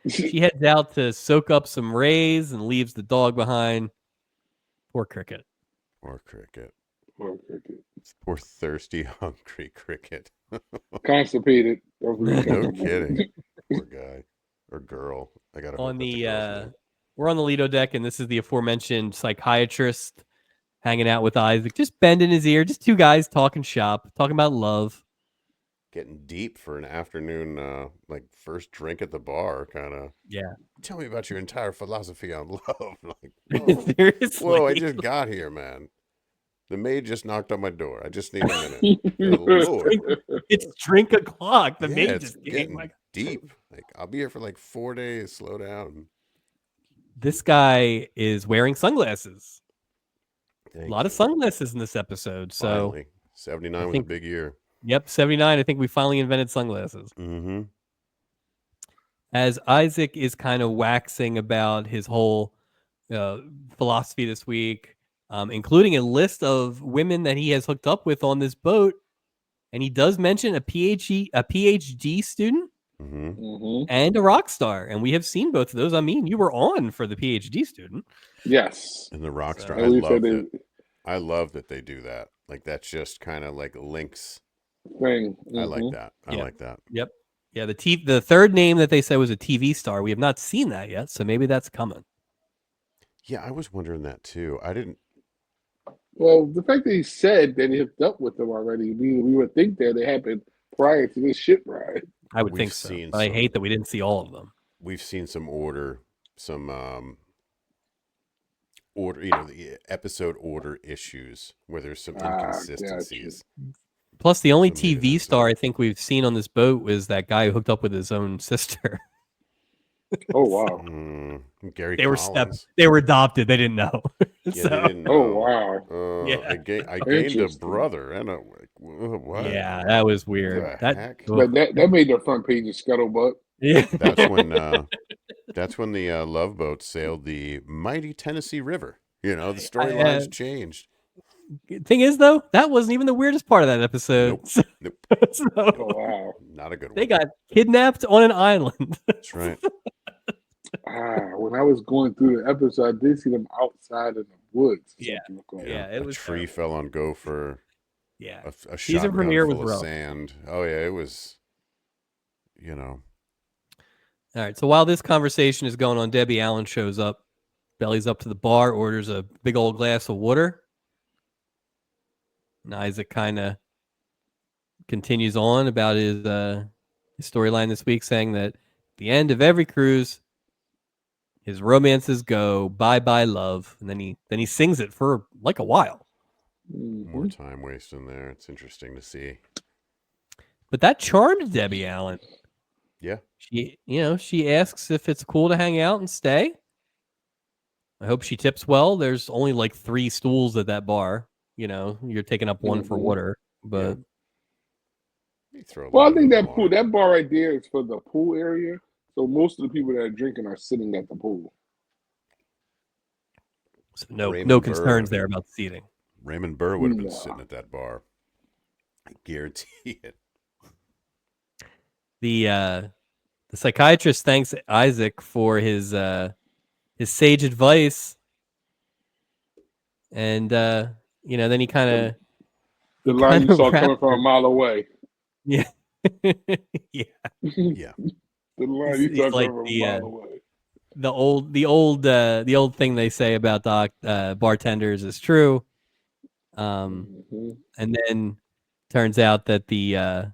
She heads out to soak up some rays and leaves the dog behind. Poor Cricket. Poor Cricket. Poor Cricket. Poor thirsty, hungry Cricket. Constipated. No kidding. Poor guy. Or girl. I gotta On hope that's a girl's name. we're on the Lido deck, and this is the aforementioned psychiatrist hanging out with Isaac, just bending his ear, just two guys talking shop, talking about love. Getting deep for an afternoon, like first drink at the bar, kind of. Yeah. Tell me about your entire philosophy on love. Like, Seriously. whoa, I just got here, man. The maid just knocked on my door. I just need a minute. Good Lord. It's drink o'clock. The Yeah, maid it's just came. getting Like, deep. Like I'll be here for like 4 days. Slow down. this guy is wearing sunglasses. Thank A lot of you. sunglasses in this episode. So, Finally. 79 was a think- big year. yep, 79. I think we finally invented sunglasses. Mm-hmm. As Isaac is kind of waxing about his whole philosophy this week, including a list of women that he has hooked up with on this boat. And he does mention a PhD student Mm-hmm. and a rock star. And we have seen both of those. I mean, you were on for the PhD student. Yes. And the rock star. And I we love said that. I love that they do that. Like that's just kind of like links. thing. I like that. I Yeah. like that. Yep. Yeah, the third name that they said was a TV star. We have not seen that yet, so maybe that's coming. Yeah, I was wondering that too. I didn't. Well, the fact that he said that he hooked up with them already, we would think that it happened prior to this ship ride. I would We've think so. seen But I some- hate that we didn't see all of them. We've seen some order, the episode order issues where there's some inconsistencies. Plus, the only So maybe TV that's star it. I think we've seen on this boat was that guy who hooked up with his own sister. Oh wow! Gary They were Collins. they were adopted. They didn't know. Yeah, So, they didn't know. Oh wow! Yeah. I gained a Interesting. brother and a what? yeah, that was weird. The That, heck? But that made the front page of Scuttlebutt. yeah. That's when the Love Boat sailed the mighty Tennessee River. You know, the storylines changed. Thing is, though, that wasn't even the weirdest part of that episode. Nope. So, Oh wow! Not a good one. they got kidnapped on an island. That's right. When I was going through the episode, I did see them outside in the woods. Yeah. something looked like. Yeah, it a was tree terrible. fell on Gopher. Yeah. A Season shotgun premiere was full of rough. sand. Oh yeah, it was. You know. All right. So while this conversation is going on, Debbie Allen shows up, bellies up to the bar, orders a big old glass of water. And Isaac kind of continues on about his his storyline this week, saying that at the end of every cruise, his romances go bye bye love, and then he sings it for like a while. More time wasting there. It's interesting to see. But that charmed Debbie Allen. Yeah. She asks if it's cool to hang out and stay. I hope she tips well. There's only like 3 stools at that bar. You're taking up one for water, but I think that bar right there is for the pool area. So most of the people that are drinking are sitting at the pool. So no concerns there about seating. Raymond Burr would have been sitting at that bar. I guarantee it. The psychiatrist thanks Isaac for his sage advice, and then he kind of the line you saw coming from a mile away. Yeah, yeah. The line you saw coming from a mile away. The old thing they say about bartenders is true. And then turns out that the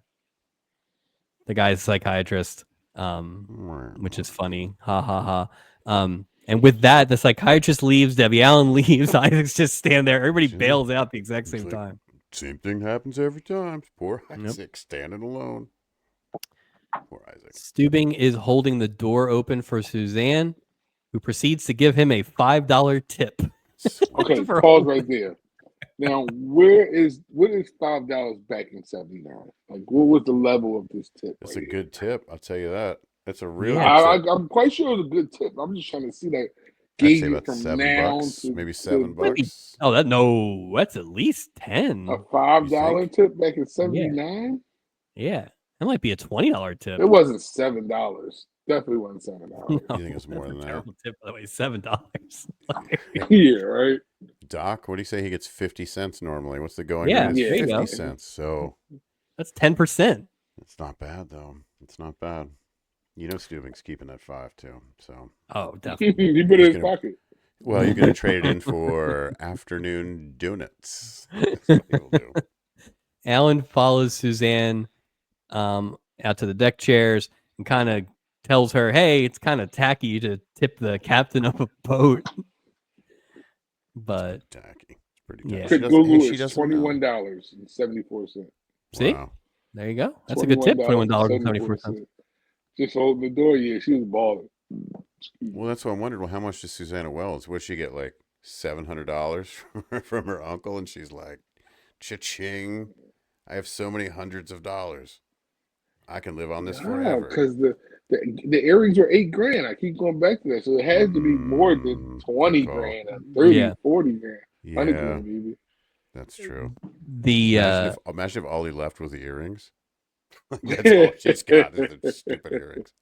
guy's a psychiatrist, which is funny. Ha ha ha. And with that, the psychiatrist leaves, Debbie Allen leaves, Isaac's just stand there. Everybody bails out at the exact same time. Same thing happens every time. Poor Isaac standing alone. Poor Isaac. Steubing is holding the door open for Suzanne, who proceeds to give him a $5 tip. Okay, pause right there. Now, what is $5 back in '79? Like, what was the level of this tip? It's a good tip. I'll tell you that. That's a real. Yeah, I'm quite sure it was a good tip. I'm just trying to see that. I'd say about $7, maybe $7. Oh, that's at least 10. A $5 tip back in '79. Yeah, that might be a $20 tip. It wasn't $7. Definitely wasn't $7. You think it's more than that? Terrible tip, by the way, $7. Yeah, right. Doc, what do you say? He gets 50 cents normally. What's the going? Yeah, rate? It's 50 cents. So that's 10%. It's not bad though. It's not bad. Steubing's keeping that 5 too. So definitely. He put it in his pocket. Well, you're going to trade it in for afternoon donuts. That's what he will do. Alan follows Suzanne out to the deck chairs and kind of tells her, "Hey, it's kind of tacky to tip the captain of a boat." But tacky. It's pretty tacky. Yeah. Google is $21.74. See? Wow. There you go. That's a good tip. $21.74. Just holding the door. Yeah, she was balling. Well, that's what I wondered. Well, how much does Susanna Wells? Would she get like $700 from her uncle? And she's like, "Cha-ching! I have so many hundreds of dollars. I can live on this forever." Because the earrings were $8,000. I keep going back to that, so it has to be more than 20 grand, 30, 40 grand. Yeah, that's true. Imagine if all he left was the earrings. That's all she's got is the stupid earrings.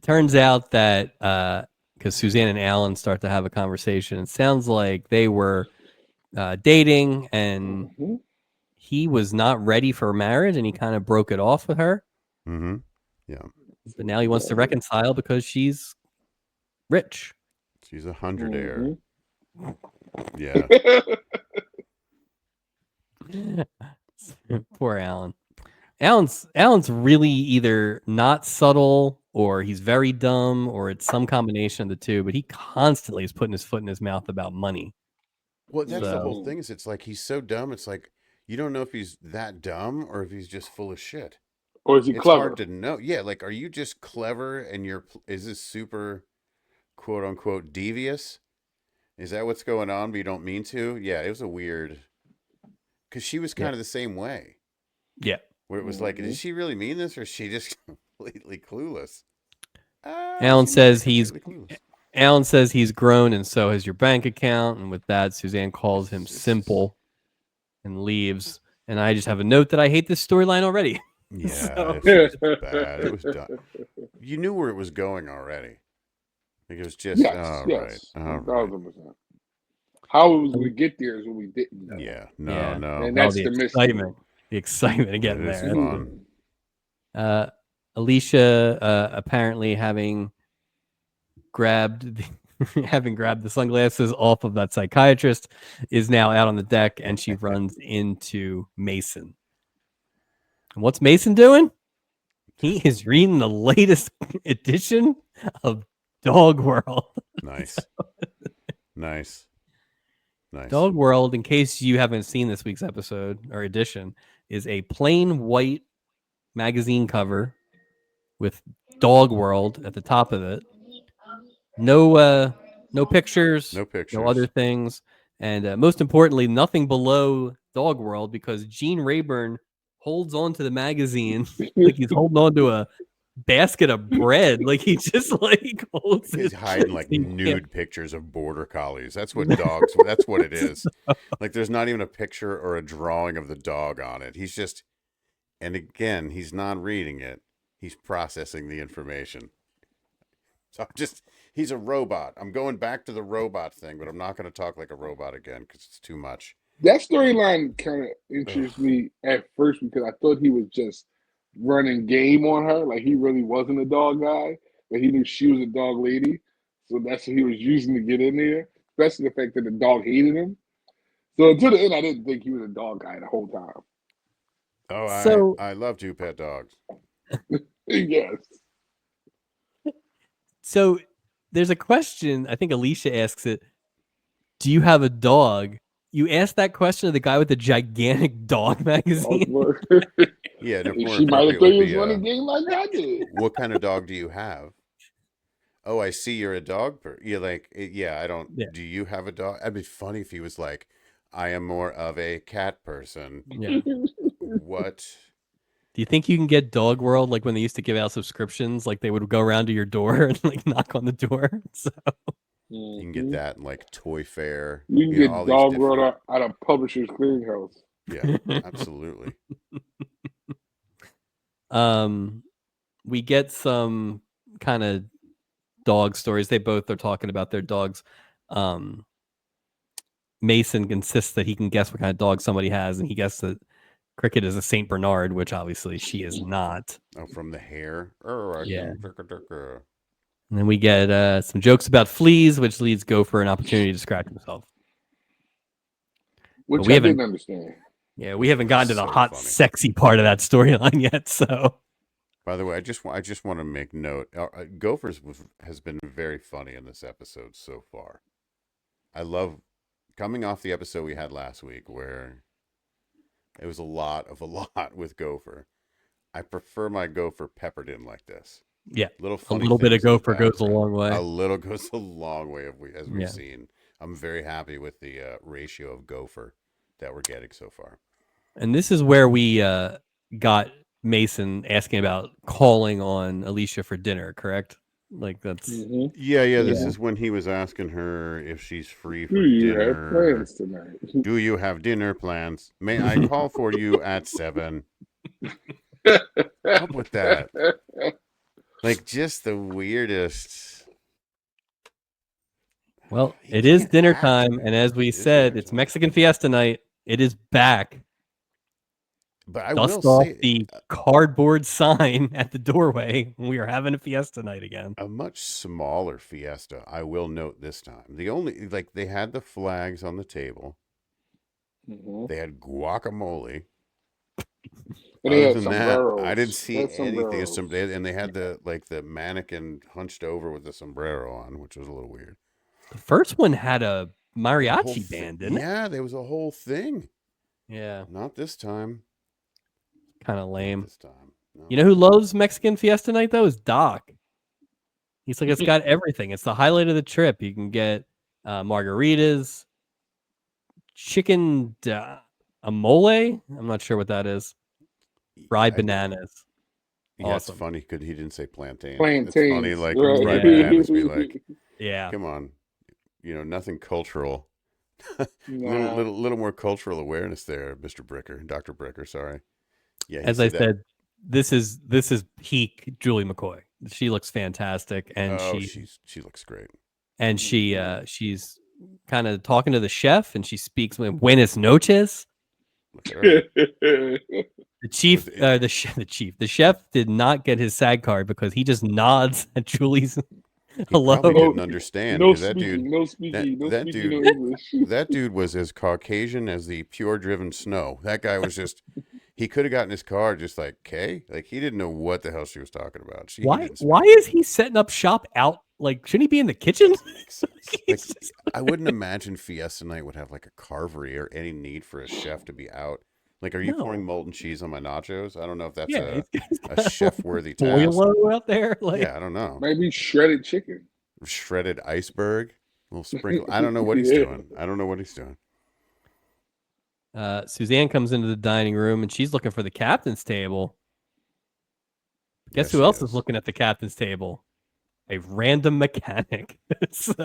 Turns out that because Suzanne and Alan start to have a conversation, it sounds like they were dating, and he was not ready for marriage, and he kind of broke it off with her. Mm-hmm. Yeah. But now he wants to reconcile because she's rich. She's a hundredaire. Yeah. Poor Alan. Alan's really either not subtle, or he's very dumb, or it's some combination of the two, but he constantly is putting his foot in his mouth about money. Well, that's the whole thing. It's like he's so dumb. It's like you don't know if he's that dumb or if he's just full of shit. Or is he clever? Hard to know. Yeah, like, are you just clever and is this super quote unquote devious? Is that what's going on, but you don't mean to? Yeah, it was a weird, because she was kind of the same way. Yeah. Where it was like, did she really mean this, or is she just completely clueless? Alan says he's grown, and so has your bank account. And with that, Suzanne calls him simple and leaves. And I just have a note that I hate this storyline already. Yeah, it was bad. It was dumb. You knew where it was going already. Like, it was just right. 1,000%. How it was going to get there is what we didn't know. Yeah, no. And that's the excitement. The excitement of getting there. Fun. Alicia, apparently having grabbed the sunglasses off of that psychiatrist, is now out on the deck, and she runs into Mason. And what's Mason doing? He is reading the latest edition of Dog World. Nice. Nice. Dog World, in case you haven't seen this week's episode or edition, is a plain white magazine cover with Dog World at the top of it. No pictures, no other things, and most importantly, nothing below Dog World, because Gene Rayburn holds on to the magazine like he's holding on to a basket of bread. Like he just like holds He's it. hiding like nude pictures of border collies. That's what dogs. That's what it is. Like there's not even a picture or a drawing of the dog on it. He's just, and again, he's not reading it. He's processing the information. So he's a robot. I'm going back to the robot thing, but I'm not going to talk like a robot again because it's too much. That storyline kind of interests me at first because I thought he was just running game on her. Like he really wasn't a dog guy, but he knew she was a dog lady. So that's what he was using to get in there, especially the fact that the dog hated him. So to the end, I didn't think he was a dog guy the whole time. Oh, So, I love to pet dogs. Yes. So there's a question. I think Alicia asks it. Do you have a dog? You asked that question of the guy with the gigantic dog magazine. Yeah, no, she might have thought he was running game like I did. What kind of dog do you have? Oh, I see you're a dog. You're like, yeah, I don't. Yeah. Do you have a dog? It'd be funny if he was like, I am more of a cat person. Yeah. What? Do you think you can get Dog World like when they used to give out subscriptions? Like they would go around to your door and like knock on the door. So you can get that in like Toy Fair. You can get Dog World out of Publishers Clearinghouse. Yeah, absolutely. We get some kind of dog stories. They both are talking about their dogs. Mason insists that he can guess what kind of dog somebody has, and he guessed that Cricket is a Saint Bernard, which obviously she is not. Oh, from the hair? Yeah. And then we get some jokes about fleas, which leads Gopher an opportunity to scratch himself. Which I didn't understand. Yeah, we haven't gotten to the hot, sexy part of that storyline yet. So, by the way, I just want to make note. Gopher's has been very funny in this episode so far. I love coming off the episode we had last week where it was a lot with Gopher. I prefer my Gopher peppered in like this. Yeah, a little bit of Gopher goes a long way. A little goes a long way, as we've seen. I'm very happy with the ratio of Gopher that we're getting so far. And this is where we got Mason asking about calling on Alicia for dinner, correct? Like that's yeah. This is when he was asking her if she's free for dinner. Have plans tonight? Do you have dinner plans? May I call for you at 7? Up with that. Like just the weirdest. Well, it is dinner time, and as we said, it's Mexican Fiesta night. It is back. But I Dust will off say, the cardboard sign at the doorway. We are having a fiesta night again. A much smaller fiesta, I will note this time. The only they had the flags on the table. Mm-hmm. They had guacamole. Other than that, I didn't see anything. And they had the mannequin hunched over with the sombrero on, which was a little weird. The first one had a mariachi band, didn't it? Yeah, there was a whole thing. Yeah. Not this time. Kind of lame. This time. No. You know who loves Mexican Fiesta night though? Is Doc. He's like, it's got everything. It's the highlight of the trip. You can get margaritas, chicken amole. I'm not sure what that is. Fried bananas. Yeah, awesome. It's funny because he didn't say plantain. Plantains. It's funny, like fried bananas. Be like, yeah, come on, nothing cultural. No. little more cultural awareness there, Mr. Bricker, Dr. Bricker. Sorry. Yeah. As I said, this is peak Julie McCoy. She looks fantastic, and she looks great. And she's kind of talking to the chef, and she speaks Buenas noches. The chef did not get his SAG card because he just nods at Julie's hello. He didn't understand because that dude was as Caucasian as the pure driven snow. That guy was just He could have gotten his car just like Kay. Like he didn't know what the hell she was talking about. Why is he setting up shop out? Like, shouldn't he be in the kitchen? Doesn't make sense. Like, I wouldn't imagine Fiesta Night would have like a carvery or any need for a chef to be out. Like, are you pouring molten cheese on my nachos? I don't know if that's a chef-worthy task. Boilo out there, like, yeah, I don't know. Maybe shredded chicken, shredded iceberg, a little sprinkle. I don't know what he's doing. I don't know what he's doing. Suzanne comes into the dining room and she's looking for the captain's table. Guess who else is looking at the captain's table? A random mechanic. Sort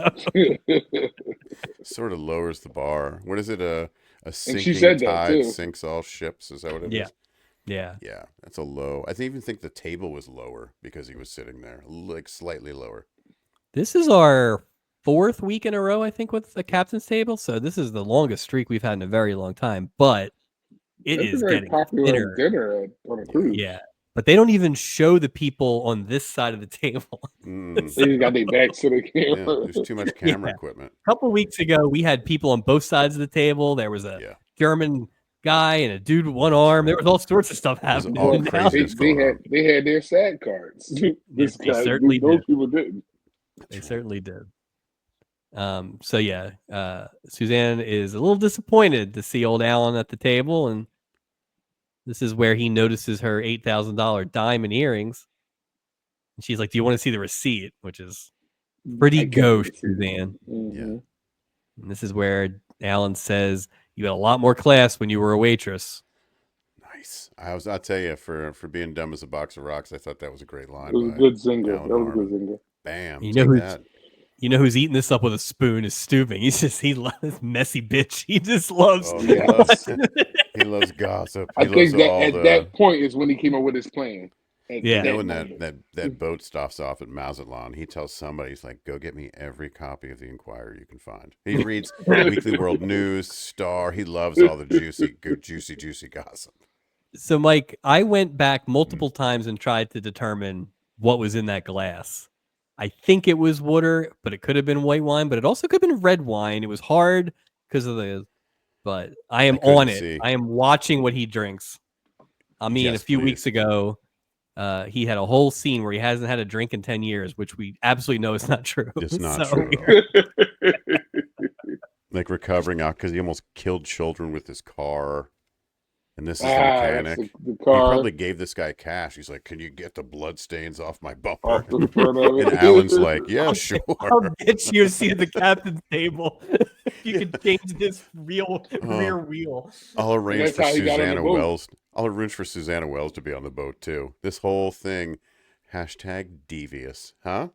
of lowers the bar. What is it? A sinking tide sinks all ships. Is that what it is? Yeah. Yeah. That's a low. I even think the table was lower because he was sitting there, like slightly lower. This is our 4th week in a row, I think, with the captain's table. So this is the longest streak we've had in a very long time. But it is getting popular dinner on a cruise. Yeah. But they don't even show the people on this side of the table. They got their backs to the camera. Yeah, there's too much camera equipment. A couple weeks ago, we had people on both sides of the table. There was a German guy and a dude with one arm. There was all sorts of stuff happening. All crazy they had their SAG cards. They certainly those did. people didn't. They certainly did. So yeah, Suzanne is a little disappointed to see old Alan at the table, and this is where he notices her $8,000 diamond earrings. And she's like, "Do you want to see the receipt?" Which is pretty gauche, Suzanne. Mm-hmm. Yeah. And this is where Alan says, "You had a lot more class when you were a waitress." Nice. I'll tell you, for being dumb as a box of rocks, I thought that was a great line. It was a good zinger. That was a good zinger. Bam. You know who's eating this up with a spoon is Stubing. He loves this messy bitch. He just loves. He loves gossip. I think that at that point is when he came up with his plan. You know when that boat stops off at Mazatlan, he tells somebody, he's like, "Go get me every copy of the Inquirer you can find." He reads Weekly World News, Star. He loves all the juicy gossip. So, Mike, I went back multiple times and tried to determine what was in that glass. I think it was water, but it could have been white wine, but it also could have been red wine. It was hard because of but I am on it. See. I am watching what he drinks. I mean, a few weeks ago, he had a whole scene where he hasn't had a drink in 10 years, which we absolutely know is not true. It's not true at all. Like recovering out because he almost killed children with his car. And this is the mechanic. The car. He probably gave this guy cash. He's like, "Can you get the blood stains off my bumper?" And Alan's like, "Yeah, sure." I'll get you a seat at the captain's table. You can change this rear wheel. I'll arrange for Susanna Wells. I'll arrange for Susanna Wells to be on the boat too. This whole thing, #Devious, huh?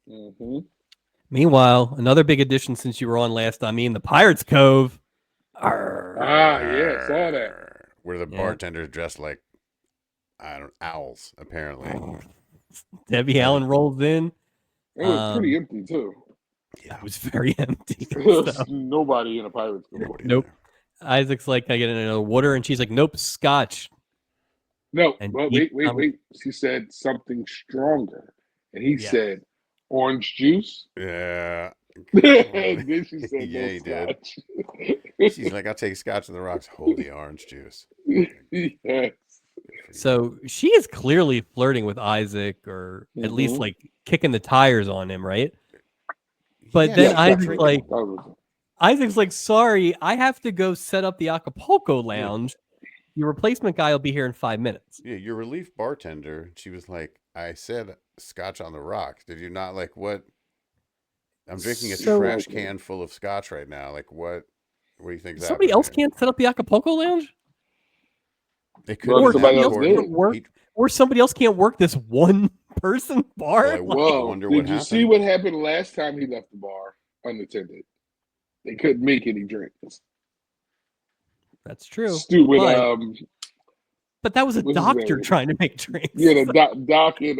Mm-hmm. Meanwhile, another big addition since you were on last. I mean, the Pirates Cove. Yeah, saw that. Where the bartender's dressed like, owls, apparently. Debbie Allen rolls in. It was pretty empty, too. Yeah, it was very empty. Nobody in a Pirates Cove. Nope. Isaac's like, "Can I get another water?" And she's like, "Nope, scotch." No, well, wait. She said something stronger. And he said, "Orange juice?" Yeah. Then she said, "Yeah, he scotch." Did. She's like, "I'll take scotch on the rocks." Hold the orange juice. Yes. So she is clearly flirting with Isaac, or at least like kicking the tires on him, right? But then Isaac's like, "Sorry, I have to go set up the Acapulco lounge. Your replacement guy will be here in 5 minutes." Yeah, your relief bartender. She was like, "I said scotch on the rocks. Did you not like what? I'm drinking a trash can full of scotch right now. Like what? What do you think? Somebody else can't set up the Acapulco lounge? They could. Or somebody else can't work. Or somebody else can't work this one person bar. Well, did you see what happened last time he left the bar unattended? They couldn't make any drinks. That's true. Stupid. But that was a doctor trying to make drinks. Yeah, the doc in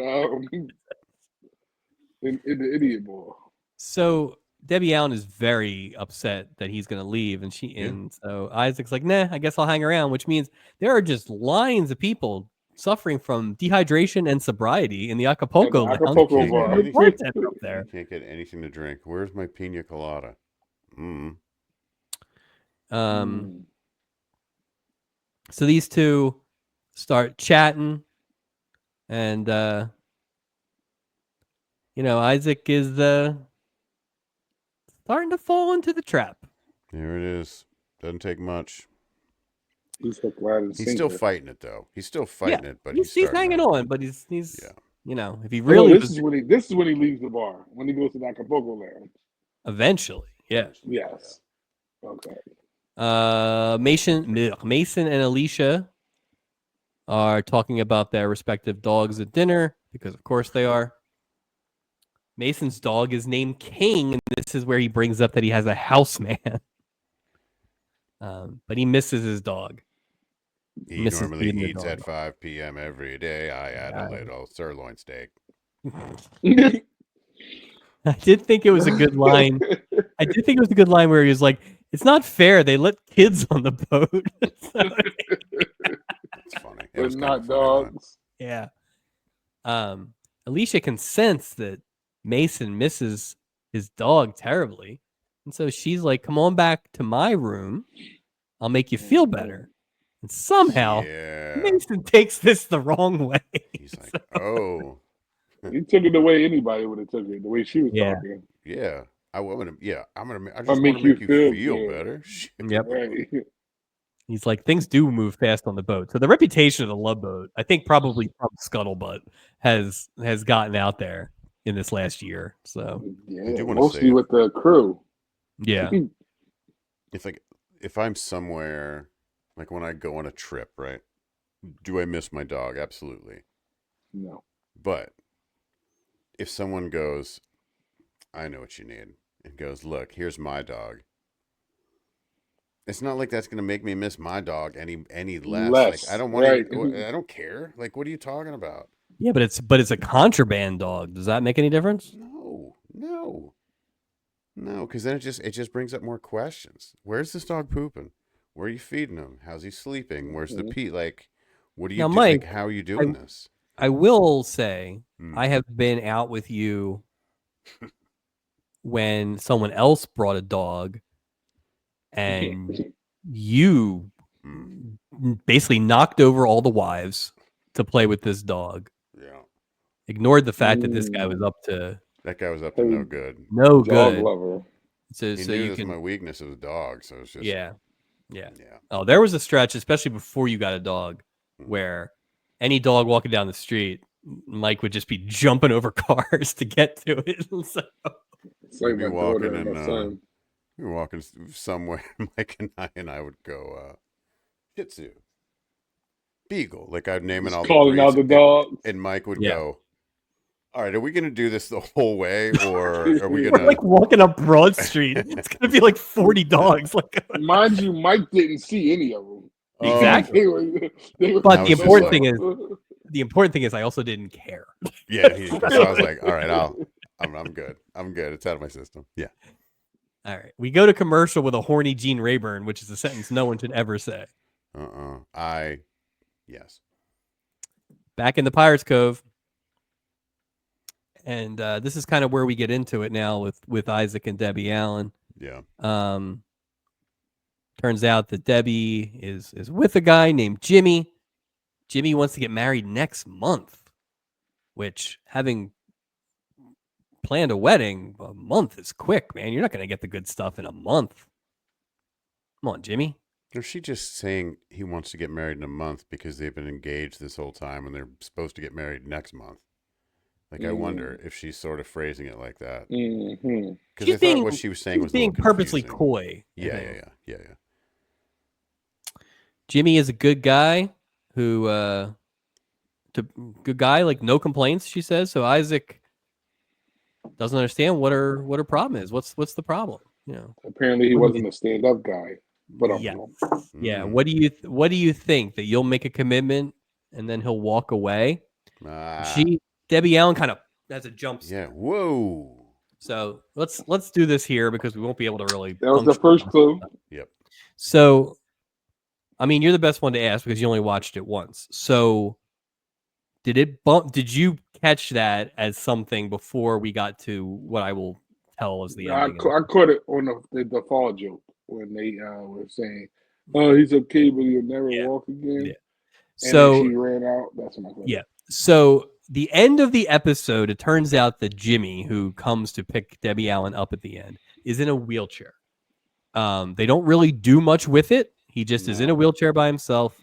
the idiot ball. So Debbie Allen is very upset that he's going to leave, and so Isaac's like, "Nah, I guess I'll hang around," which means there are just lines of people suffering from dehydration and sobriety in the Acapulco lounge. Acapulco bar. You can't get anything to drink. Where's my pina colada? So these two start chatting, and Isaac is starting to fall into the trap. Here it is. Doesn't take much. He's so glad He's still fighting it though. He's still fighting it, but he's hanging on. But he's yeah. If he really this is when he leaves the bar, when he goes to Acapulco Lounge. Eventually, yeah. Yes. Okay. Mason and Alicia are talking about their respective dogs at dinner because, of course, they are. Mason's dog is named King, and this is where he brings up that he has a houseman. But he misses his dog. He normally eats at 5 p.m. every day. I had a little sirloin steak. I did think it was a good line. I did think it was a good line where he was like, "It's not fair. They let kids on the boat." That's funny. It was not dogs. Yeah. Alicia can sense that Mason misses his dog terribly. And so she's like, "Come on back to my room. I'll make you feel better." And somehow Mason takes this the wrong way. He's like, "Oh." He took it the way anybody would have took it, the way she was talking. Yeah. I just want to make you feel better. Yep. Right. He's like, things do move fast on the boat. So the reputation of the Love Boat, I think probably from Scuttlebutt, has gotten out there in this last year. So yeah, mostly with the crew. Yeah. If I'm somewhere, like when I go on a trip, right? Do I miss my dog? Absolutely. No. But if someone goes, I know what you need, and goes, look, here's my dog. It's not like that's going to make me miss my dog any less. Like I don't want to. I don't care. Like, what are you talking about? Yeah, but it's a contraband dog. Does that make any difference? No. Because then it just brings up more questions. Where's this dog pooping? Where are you feeding him? How's he sleeping? Where's the pee? Like, what are you doing? Like, how are you doing this? I will say, I have been out with you when someone else brought a dog and you basically knocked over all the wives to play with this dog. Yeah. Ignored the fact that this guy was up to... That guy was up to no good. No dog good. Lover. So knew this my weakness was dog, so it's just... Yeah. Oh, there was a stretch, especially before you got a dog, where any dog walking down the street, Mike would just be jumping over cars to get to it. So... We'd be walking we were walking somewhere, Mike and I would go, Shih Tzu, Beagle. Like I'd name it all. Calling out the dogs, and Mike would go, "All right, are we gonna do this the whole way, or are we gonna like walking up Broad Street? It's gonna be like 40 dogs." Like, mind you, Mike didn't see any of them. Exactly. But the important thing is, I also didn't care. Yeah, so I was like, "All right, I'm good. I'm good. It's out of my system." Yeah. All right. We go to commercial with a horny Gene Rayburn, which is a sentence no one should ever say. Yes. Back in the Pirates Cove. And this is kind of where we get into it now with Isaac and Debbie Allen. Yeah. Turns out that Debbie is with a guy named Jimmy. Jimmy wants to get married next month, which, having planned a wedding, a month is quick, man. You're not going to get the good stuff in a month. Come on, Jimmy. Or is she just saying he wants to get married in a month because they've been engaged this whole time and they're supposed to get married next month? Like, I wonder if she's sort of phrasing it like that. Because I thought what she was saying was being purposely coy. Yeah. Jimmy is a good guy who, like no complaints, she says. So Isaac doesn't understand what her problem is. What's the problem? Apparently he wasn't a stand-up guy. But yeah. What do you think, that you'll make a commitment and then he'll walk away? Debbie Allen kind of has a jump scare. Yeah. Whoa. So let's do this here because we won't be able to really. That was the first clue. Yep. So, I mean, you're the best one to ask because you only watched it once. So, did you catch that as something before we got to what I will tell as the ending? I caught it on the fall joke when they were saying, "Oh, he's okay, but he'll never walk again." Yeah. So then she ran out. That's my question. Yeah. So the end of the episode, it turns out that Jimmy, who comes to pick Debbie Allen up at the end, is in a wheelchair. They don't really do much with it. He just is in a wheelchair by himself.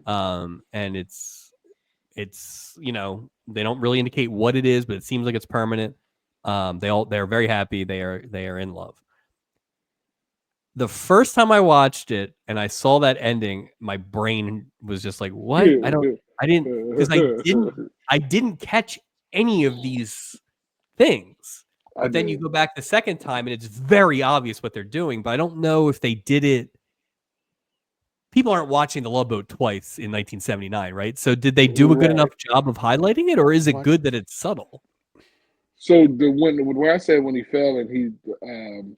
And it's they don't really indicate what it is, but it seems like it's permanent. They're very happy. They are in love. The first time I watched it and I saw that ending, my brain was just like, "What? Because I didn't catch any of these things." But then you go back the second time and it's very obvious what they're doing, but I don't know if they did it. People aren't watching The Love Boat twice in 1979, right? So did they do a good enough job of highlighting it, or is it good that it's subtle? So when I said when he fell and he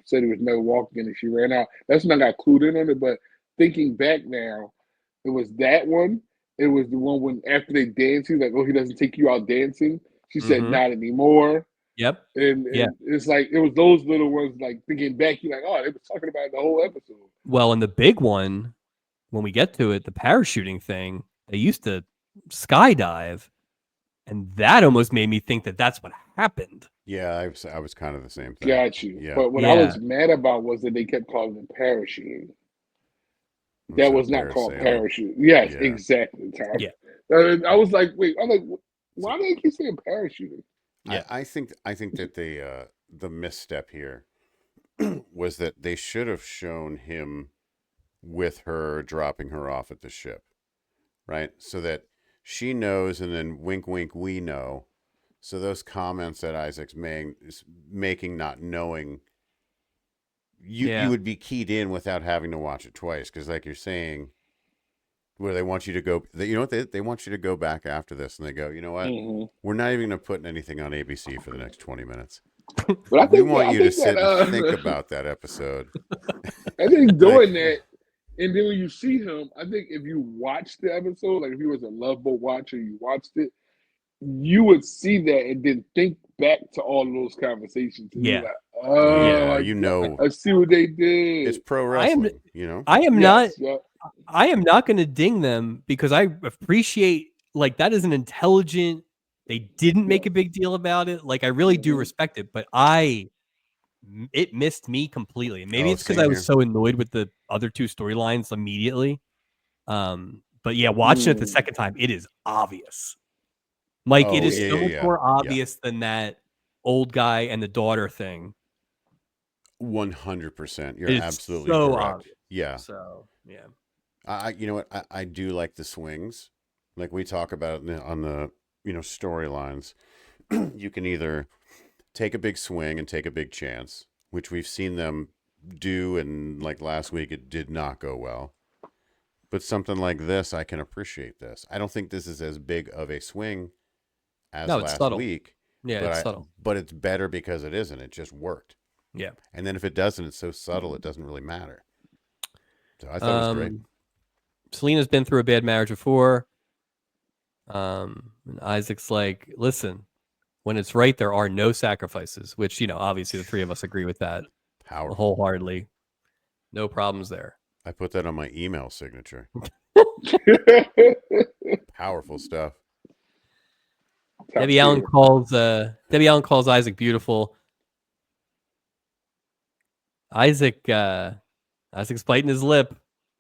said he was never walking and she ran out, that's when I got clued in on it. But thinking back now, it was that one. It was the one when after they danced, he was like, "Oh, he doesn't take you out dancing." She said, "Not anymore." Yep. And it's like it was those little ones. Like thinking back, you're like, "Oh, they were talking about it the whole episode." Well, and the big one, when we get to it, the parachuting thing, they used to skydive. And that almost made me think that that's what happened. Yeah, I was kind of the same thing. Got you. Yeah. But what I was mad about was that they kept calling it parachuting. That was not called parachute. Yes, exactly, Tom. Yeah. I was like, wait, why do they keep saying parachuting? Yeah. I think that the misstep here was that they should have shown him with her dropping her off at the ship, right? So that she knows, and then wink, wink, we know. So those comments that Isaac's making, not knowing, you would be keyed in without having to watch it twice. Because like you're saying, where they want you to go, they want you to go back after this, and they go, you know what? We're not even going to put anything on ABC for the next 20 minutes. But we want you to sit and think about that episode. I think doing that, and then when you see him, I think if you watch the episode, like if you was a Love Boat watcher, you watched it, you would see that and then think back to all of those conversations. And yeah. Like, I see what they did. It's pro wrestling, I am not going to ding them because I appreciate, like, that is an intelligent, they didn't make a big deal about it. Like, I really do respect it, but it missed me completely. Maybe it's because I was so annoyed with the other two storylines immediately. But yeah, watching it the second time, it is obvious. Mike, it is so much more obvious than that old guy and the daughter thing. 100%. You're absolutely correct. Obvious. Yeah. So yeah. You know what? I do like the swings. Like we talk about on the storylines. You can either take a big swing and take a big chance, which we've seen them do, and like last week it did not go well. But something like this, I can appreciate this. I don't think this is as big of a swing as last week. Yeah, it's subtle. But it's better because it isn't. It just worked. Yeah. And then if it doesn't, it's so subtle it doesn't really matter. So I thought it was great. Selena's been through a bad marriage before. And Isaac's like, listen, when it's right, there are no sacrifices, which, obviously the three of us agree with that wholeheartedly. No problems there. I put that on my email signature. Powerful stuff. Debbie Allen calls Isaac beautiful. Isaac's biting his lip. I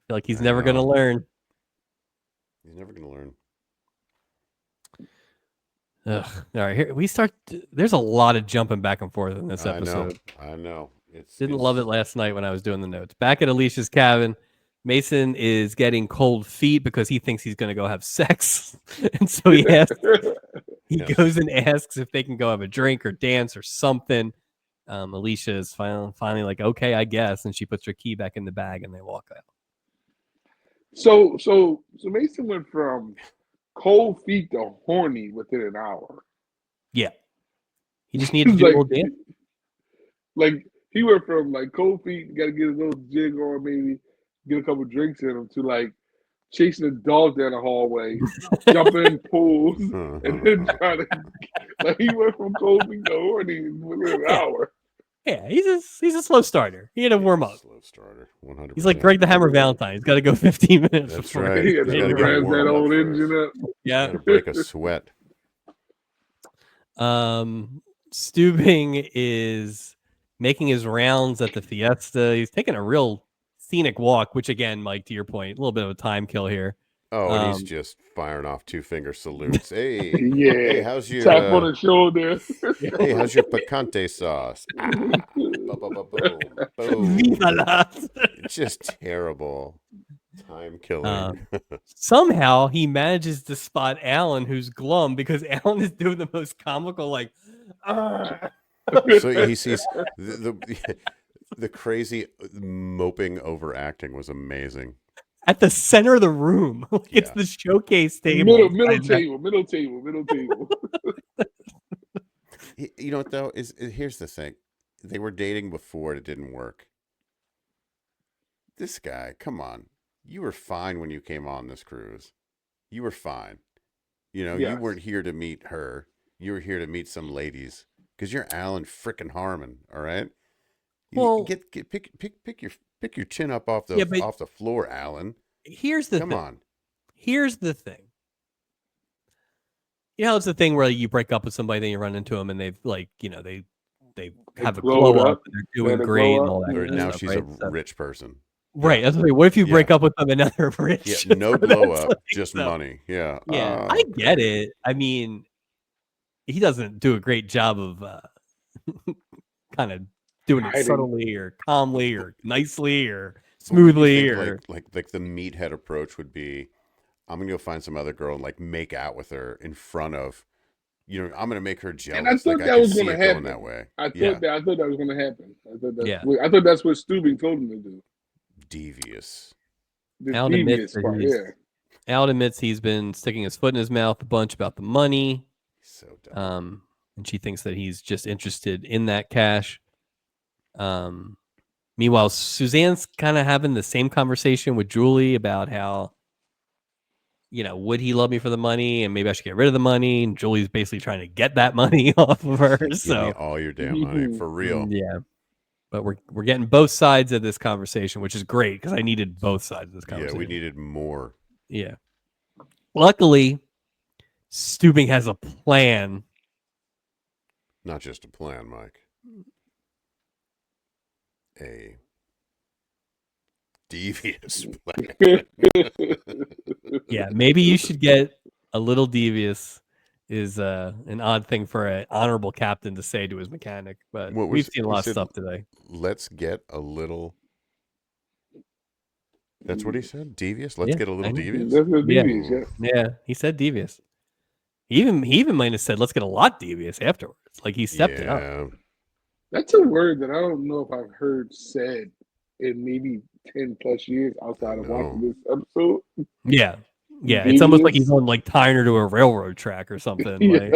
feel like he's never going to learn. He's never going to learn. Ugh. All right, here we start. There's a lot of jumping back and forth in this episode. I know. Didn't love it last night when I was doing the notes. Back at Alicia's cabin, Mason is getting cold feet because he thinks he's going to go have sex, and so he goes and asks if they can go have a drink or dance or something. Alicia is finally like, okay, I guess, and she puts her key back in the bag and they walk out. So Mason went from cold feet to horny within an hour. Yeah, he just needed to do a little dance. Like he went from like cold feet, got to get a little jig on, maybe get a couple drinks in him, to like chasing a dog down the hallway, jumping in pools, and then trying to. Like he went from cold feet to horny within an hour. Yeah, he's a slow starter. He had to warm up. Slow starter, 100%. He's like Greg the Hammer Valentine. He's got to go 15 minutes. That's before right. He had to rev that old engine up. Yeah, got to break a sweat. Stubing is making his rounds at the Fiesta. He's taking a real scenic walk, which again, Mike, to your point, a little bit of a time kill here. Oh, and he's just firing off 2-finger salutes. Hey, yeah. Hey, how's your tap on the shoulder? Hey, how's your picante sauce? Boom. Viva la. It's just terrible. Time killing. Somehow he manages to spot Alan, who's glum, because Alan is doing the most comical, like. So he sees the crazy moping overacting was amazing. At the center of the room. It's the showcase table. Middle table. You know what, though? Here's the thing. They were dating before it didn't work. This guy, come on. You were fine when you came on this cruise. You were fine. You know, you weren't here to meet her. You were here to meet some ladies. Because you're Alan frickin' Harmon, all right? Well, pick your chin up off the floor, Alan. Here's the thing. Come on. Here's the thing. You know, it's the thing where you break up with somebody, then you run into them, and they've they have a glow up, and they're doing great and all that. Or now she's a rich person. Right. That's what if you break up with them and now they're rich? Yeah, no glow up, just money. Yeah. Yeah, I get it. I mean, he doesn't do a great job of kind of doing it subtly or calmly or nicely or smoothly or like the meathead approach would be, I'm gonna go find some other girl and like make out with her in front of, you know, I'm gonna make her jealous. And I thought that was gonna happen that way. I thought that was gonna happen. I thought that's what Stubing told him to do. Devious. Alan admits he's been sticking his foot in his mouth a bunch about the money. So dumb. And she thinks that he's just interested in that cash. Meanwhile, Suzanne's kind of having the same conversation with Julie about how, you know, would he love me for the money, and maybe I should get rid of the money. And Julie's basically trying to get that money off of her. Give me all your damn money for real. Yeah. But we're getting both sides of this conversation, which is great because I needed both sides of this conversation. Yeah, we needed more. Yeah. Luckily, Stubing has a plan. Not just a plan, Mike. A devious plan. Yeah, maybe you should get a little devious. Is an odd thing for an honorable captain to say to his mechanic, but we've seen a lot of stuff today. Let's get a little. That's what he said. Devious. Let's get a little devious. Yeah, he said devious. He even might have said, "Let's get a lot devious" afterwards. Like he stepped it up. That's a word that I don't know if I've heard said in maybe 10+ years outside of watching this episode. Yeah. Yeah, it's almost like he's on like tying her to a railroad track or something. Like,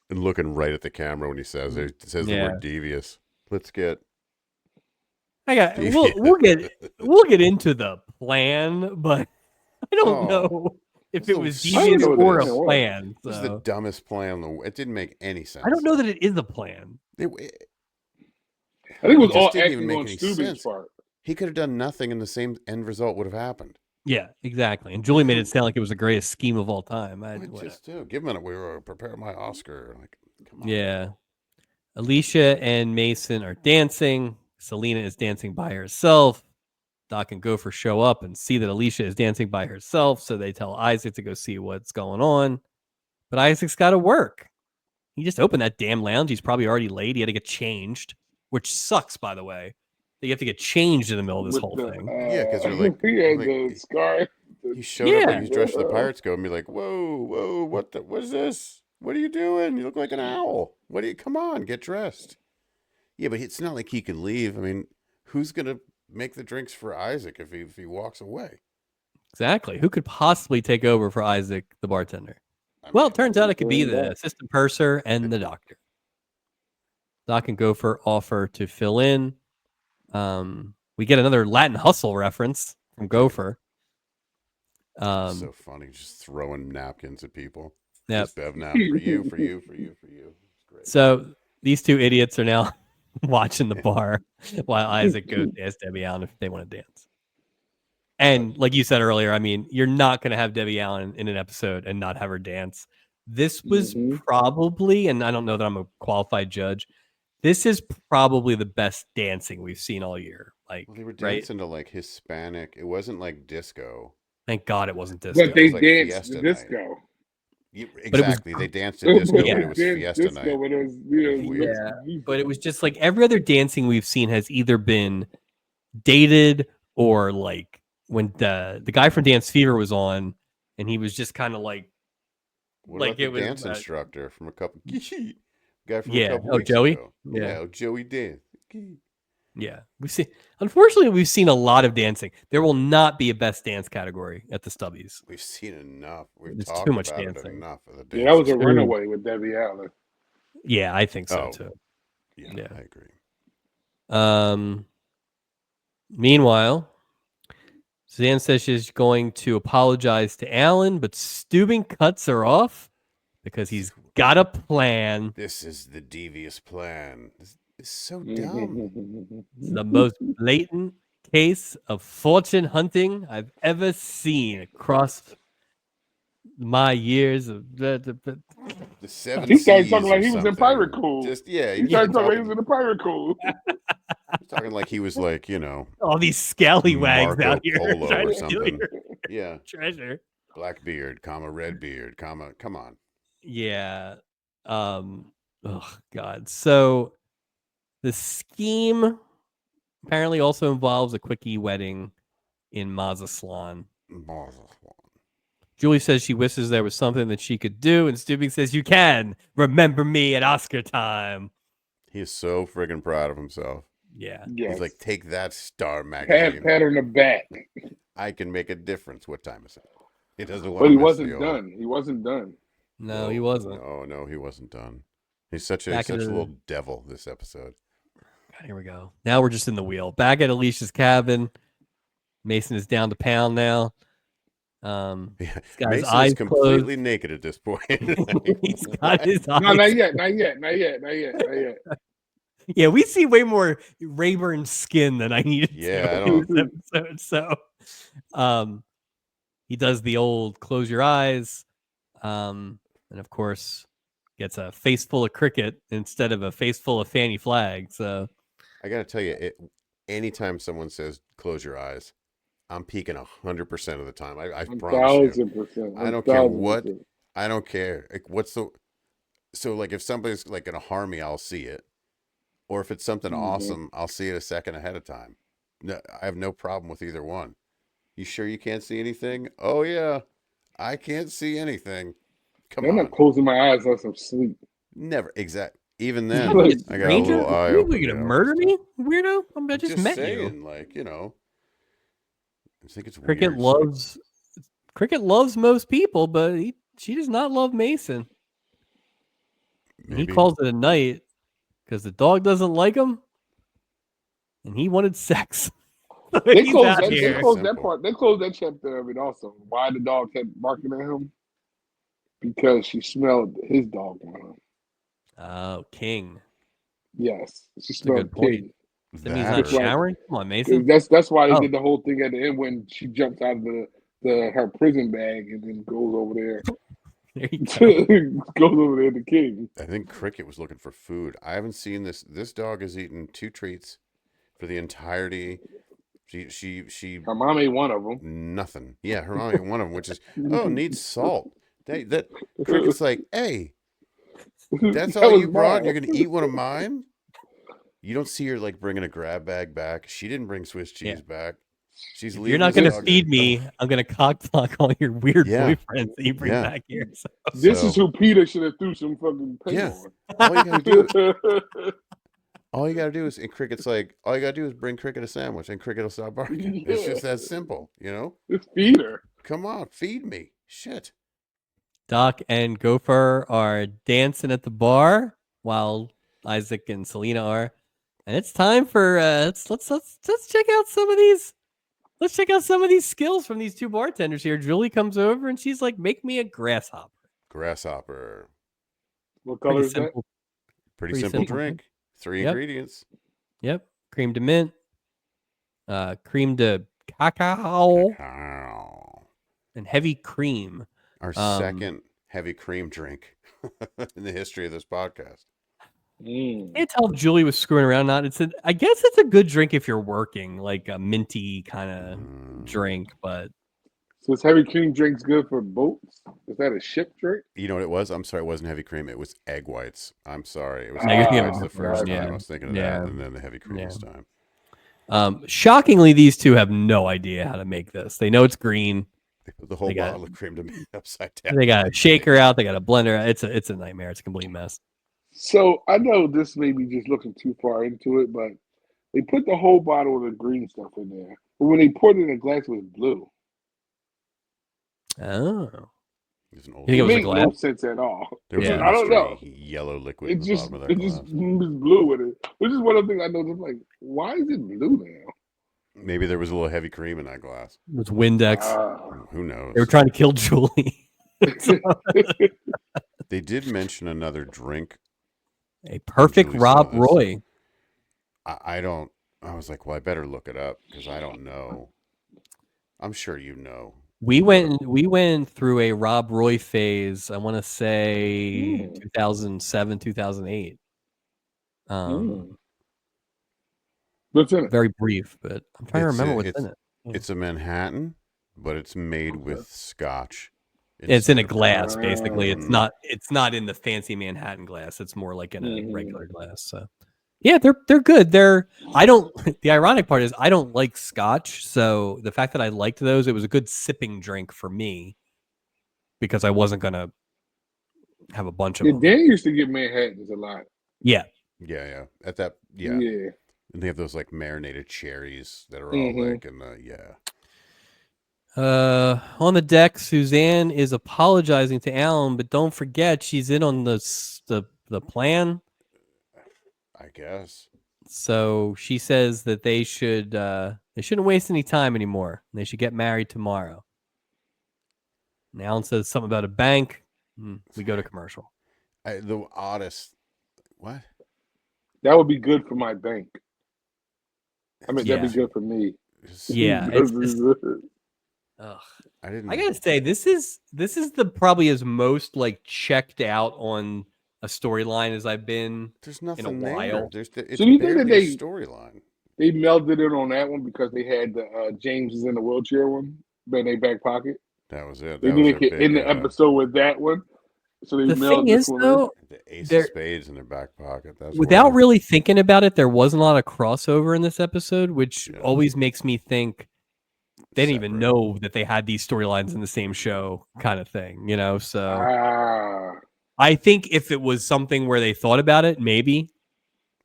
and looking right at the camera when he says it. It says the word devious. Let's get. We'll get into the plan, but I don't know if it was devious or a plan. So. This is the dumbest plan. It didn't make any sense. I don't know that it is a plan. I think it was all acting on Stubing's part. He could have done nothing, and the same end result would have happened. Yeah, exactly. And Julie made it sound like it was the greatest scheme of all time. Just do. Give him a minute. We were prepare my Oscar. Like, come on. Yeah. Alicia and Mason are dancing. Selena is dancing by herself. Doc and Gopher show up and see that Alicia is dancing by herself, so they tell Isaac to go see what's going on. But Isaac's got to work. He just opened that damn lounge. He's probably already late. He had to get changed, which sucks, by the way. You have to get changed in the middle of this whole thing. Yeah, because you're like, he had the scar. He showed up like he's dressed for the Pirates Go and be like, whoa, what is this? What are you doing? You look like an owl. Come on, get dressed. Yeah, but it's not like he can leave. I mean, who's gonna make the drinks for Isaac if he walks away? Exactly. Who could possibly take over for Isaac, the bartender? Well, it turns out it could be the assistant purser and the doctor. Doc and Gopher offer to fill in. We get another Latin hustle reference from Gopher. So funny, just throwing napkins at people. Yeah, Bev nap for you. It's great. So these two idiots are now watching the bar while Isaac goes to ask Debbie Allen if they want to dance. And like you said earlier, I mean, you're not going to have Debbie Allen in an episode and not have her dance. This was probably, and I don't know that I'm a qualified judge, this is probably the best dancing we've seen all year. Like, they were dancing to like Hispanic. It wasn't like disco. Thank God it wasn't disco. But they like danced to disco. Exactly. They danced to disco, but it was Fiesta night. But it was, but it was just like every other dancing we've seen has either been dated or like when the guy from Dance Fever was on and he was just kind of like What about the dance instructor from a couple guy from a couple weeks Joey ago? Yeah, Joey did. Yeah, we've seen a lot of dancing. There will not be a best dance category at the Stubbies. We've seen enough. There's too much dancing. Enough of the dance. Yeah, that was a runaway with Debbie Allen. Yeah, I think so too. Yeah, I agree. Meanwhile, Suzanne says she's going to apologize to Alan, but Steubing cuts her off because he's got a plan. This is the devious plan. It's so dumb. It's the most blatant case of fortune hunting I've ever seen across my years of the 7 He started talking like he was in pirate cool. He started talking like he was in the pirate cool. He's talking like he was like, all these scallywags out here Polo or something. Yeah, treasure. Blackbeard, Redbeard, come on. Yeah. Oh God. So the scheme apparently also involves a quickie wedding in Mazatlan. Julie says she wishes there was something that she could do, and Steubing says you can remember me at Oscar time. He is so friggin' proud of himself. Yeah. Yes. He's like, take that, Star Magazine. Pat her in the back. I can make a difference. What time is it? He doesn't want. But he wasn't done. He wasn't done. No, he wasn't. No, he wasn't done. He's such a little devil this episode. Here we go. Now we're just in the wheel. Back at Alicia's cabin. Mason is down to pound now. Mason's eyes completely naked at this point. He's got his eyes. No, not yet. Yeah, we see way more Rayburn skin than I needed to in this episode. So he does the old close your eyes. And of course gets a face full of cricket instead of a face full of fanny flag. So I gotta tell you, anytime someone says close your eyes, I'm peeking 100% of the time. I promise you. I don't care what. I don't care. Like, so like if somebody's like gonna harm me, I'll see it. Or if it's something awesome, I'll see it a second ahead of time. No, I have no problem with either one. You sure you can't see anything? Oh yeah, I can't see anything. Come on. I'm not closing my eyes unless I'm asleep. Never. Exactly. Even then, I got a little eye open. Are you gonna murder me, weirdo? I just met saying, you. Like, I think it's Cricket weird. Cricket loves most people, but she does not love Mason. He calls it a night because the dog doesn't like him, and he wanted sex. They closed that part. They closed that chapter of it also. Why the dog kept barking at him? Because she smelled his dog on him. Oh, King. Yes, she smelled King. That means not showering. Come on, Mason. That's why they did the whole thing at the end when she jumps out of her prison bag and then goes over there. There you go. Goes over there to King. I think Cricket was looking for food. I haven't seen this. This dog has eaten 2 treats for the entirety. She. Her mom ate one of them. Nothing. Yeah, her mom ate one of them, which is needs salt. That Cricket's like, hey, that's all you brought. You're gonna eat one of mine. You don't see her like bringing a grab bag back. She didn't bring Swiss cheese back. She's leaving. You're not going to feed me. I'm going to cock block all your weird boyfriends that you bring back here. So. This is who Peter should have threw some fucking paint on. All you gotta do is, and Cricket's like, all you gotta do is bring Cricket a sandwich, and Cricket will stop barking. It's just that simple, Just feed her. Come on, feed me. Shit. Doc and Gopher are dancing at the bar while Isaac and Selena are. And it's time for let's check out some of these. Let's check out some of these skills from these 2 bartenders here. Julie comes over and she's like, "Make me a grasshopper." Grasshopper. What color is that? Pretty simple drink. 3 ingredients. Yep. Cream de mint. Cream de cacao. And heavy cream. Our second heavy cream drink in the history of this podcast. I can't tell if Julie was screwing around or not. I guess it's a good drink if you're working, like a minty kind of drink, but. So is heavy cream drinks good for boats? Is that a ship drink? You know what it was? I'm sorry, it wasn't heavy cream. It was egg whites. I'm sorry. It was egg whites the first time. I was thinking of that, and then the heavy cream this time. Shockingly, these two have no idea how to make this. They know it's green. They put the whole bottle of cream to me upside down. They got a shaker out. They got a blender. It's a nightmare. It's a complete mess. So I know this may be just looking too far into it, but they put the whole bottle of the green stuff in there. But when they poured it in a glass, it was blue. Oh. You think it made no sense at all. There was I don't know. Yellow liquid in the bottom of that glass. It just blue with it. Which is one of the things I know. Just like, why is it blue now? Maybe there was a little heavy cream in that glass. It was Windex. Who knows? They were trying to kill Julie. They did mention another drink. A perfect Rob Roy. I was like, well, I better look it up because I don't know. I'm sure you know. We went through a Rob Roy phase. I want to say 2007, 2008. What's in it? Very brief, but I'm trying to remember what's in it. It's a Manhattan, but it's made with scotch. It's in a glass, basically. It's not in the fancy Manhattan glass. It's more like in a regular glass. So, yeah, they're good. The ironic part is I don't like scotch, so the fact that I liked those, it was a good sipping drink for me because I wasn't gonna have a bunch of them. Dan used to get Manhattans a lot. Yeah. Yeah. And they have those like marinated cherries that are all like on the deck, Suzanne is apologizing to Alan, but don't forget she's in on the plan. I guess. So she says that they shouldn't waste any time anymore. They should get married tomorrow. And Alan says something about a bank. We go to commercial. The oddest. What? That would be good for my bank. I mean, that'd be good for me. Yeah. I gotta say, this is the probably as most like checked out on a storyline as I've been. There's nothing in a while. It's so you think that storyline? They melded it on that one because they had the James is in the wheelchair one in their back pocket. That was it. They didn't get in the episode with that one. So they thing is, though, the ace of spades in their back pocket. That's without really thinking about it, there wasn't a lot of crossover in this episode, which always makes me think they didn't even know that they had these storylines in the same show, kind of thing, you know. So I think if it was something where they thought about it, maybe,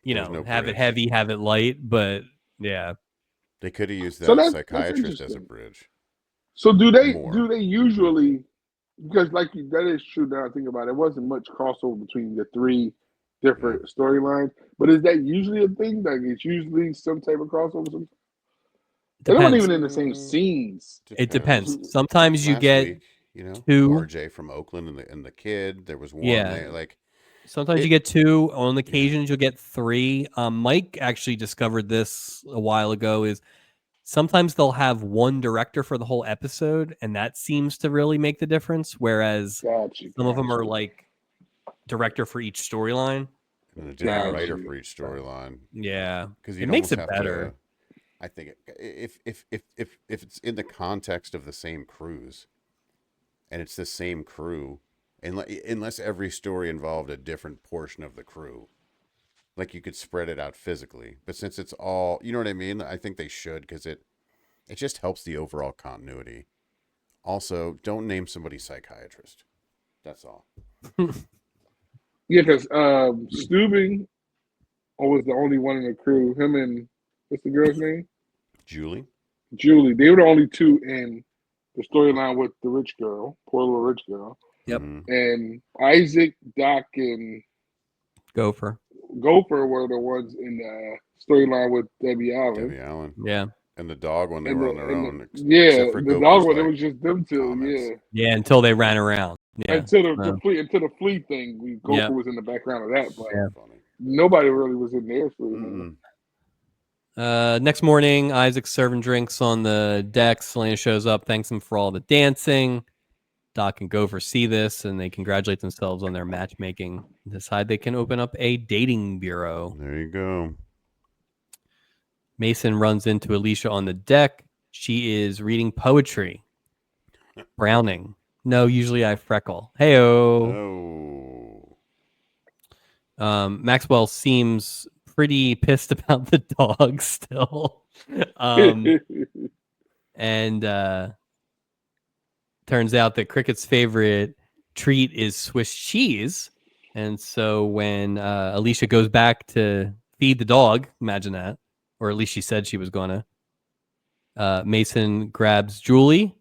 have it heavy, have it light, but yeah, they could have used that psychiatrist as a bridge. So do they usually? Because that is true. Now I think about it, it wasn't much crossover between the three different storylines. But is that usually a thing? Like it's usually some type of crossover. They're not even in the same scenes. It depends. Sometimes you get two. RJ from Oakland and the kid. There was one there. Like sometimes you get two. On occasions you'll get three. Mike actually discovered this a while ago. Is sometimes they'll have one director for the whole episode, and that seems to really make the difference. Whereas some of them are like director for each storyline. And a different writer for each storyline. Yeah, because it makes it better. I think if it's in the context of the same cruise, and it's the same crew, unless every story involved a different portion of the crew, like you could spread it out physically. But since it's all, you know what I mean? I think they should because it just helps the overall continuity. Also, don't name somebody psychiatrist. That's all. Yeah, because Steubing was the only one in the crew. Him and what's the girl's name? Julie. They were the only two in the storyline with the rich girl, poor little rich girl. Yep. And Isaac, Doc, and Gopher were the ones in the storyline with Debbie Allen. Yeah. And the dog when they were on their own. The dog when it was just them two. Comments. Yeah, until they ran around. Yeah. Until the flea thing, Gopher was in the background of that. But nobody really was in there for Next morning, Isaac's serving drinks on the deck. Selena shows up, thanks him for all the dancing. Doc and Gopher see this, and they congratulate themselves on their matchmaking. Decide they can open up a dating bureau. There you go. Mason runs into Alicia on the deck. She is reading poetry. Browning. No, usually I freckle. Hey-o. Maxwell seems pretty pissed about the dog still. And turns out that Cricket's favorite treat is Swiss cheese. And so when Alicia goes back to feed the dog, imagine that, or at least she said she was going to, Mason grabs Julie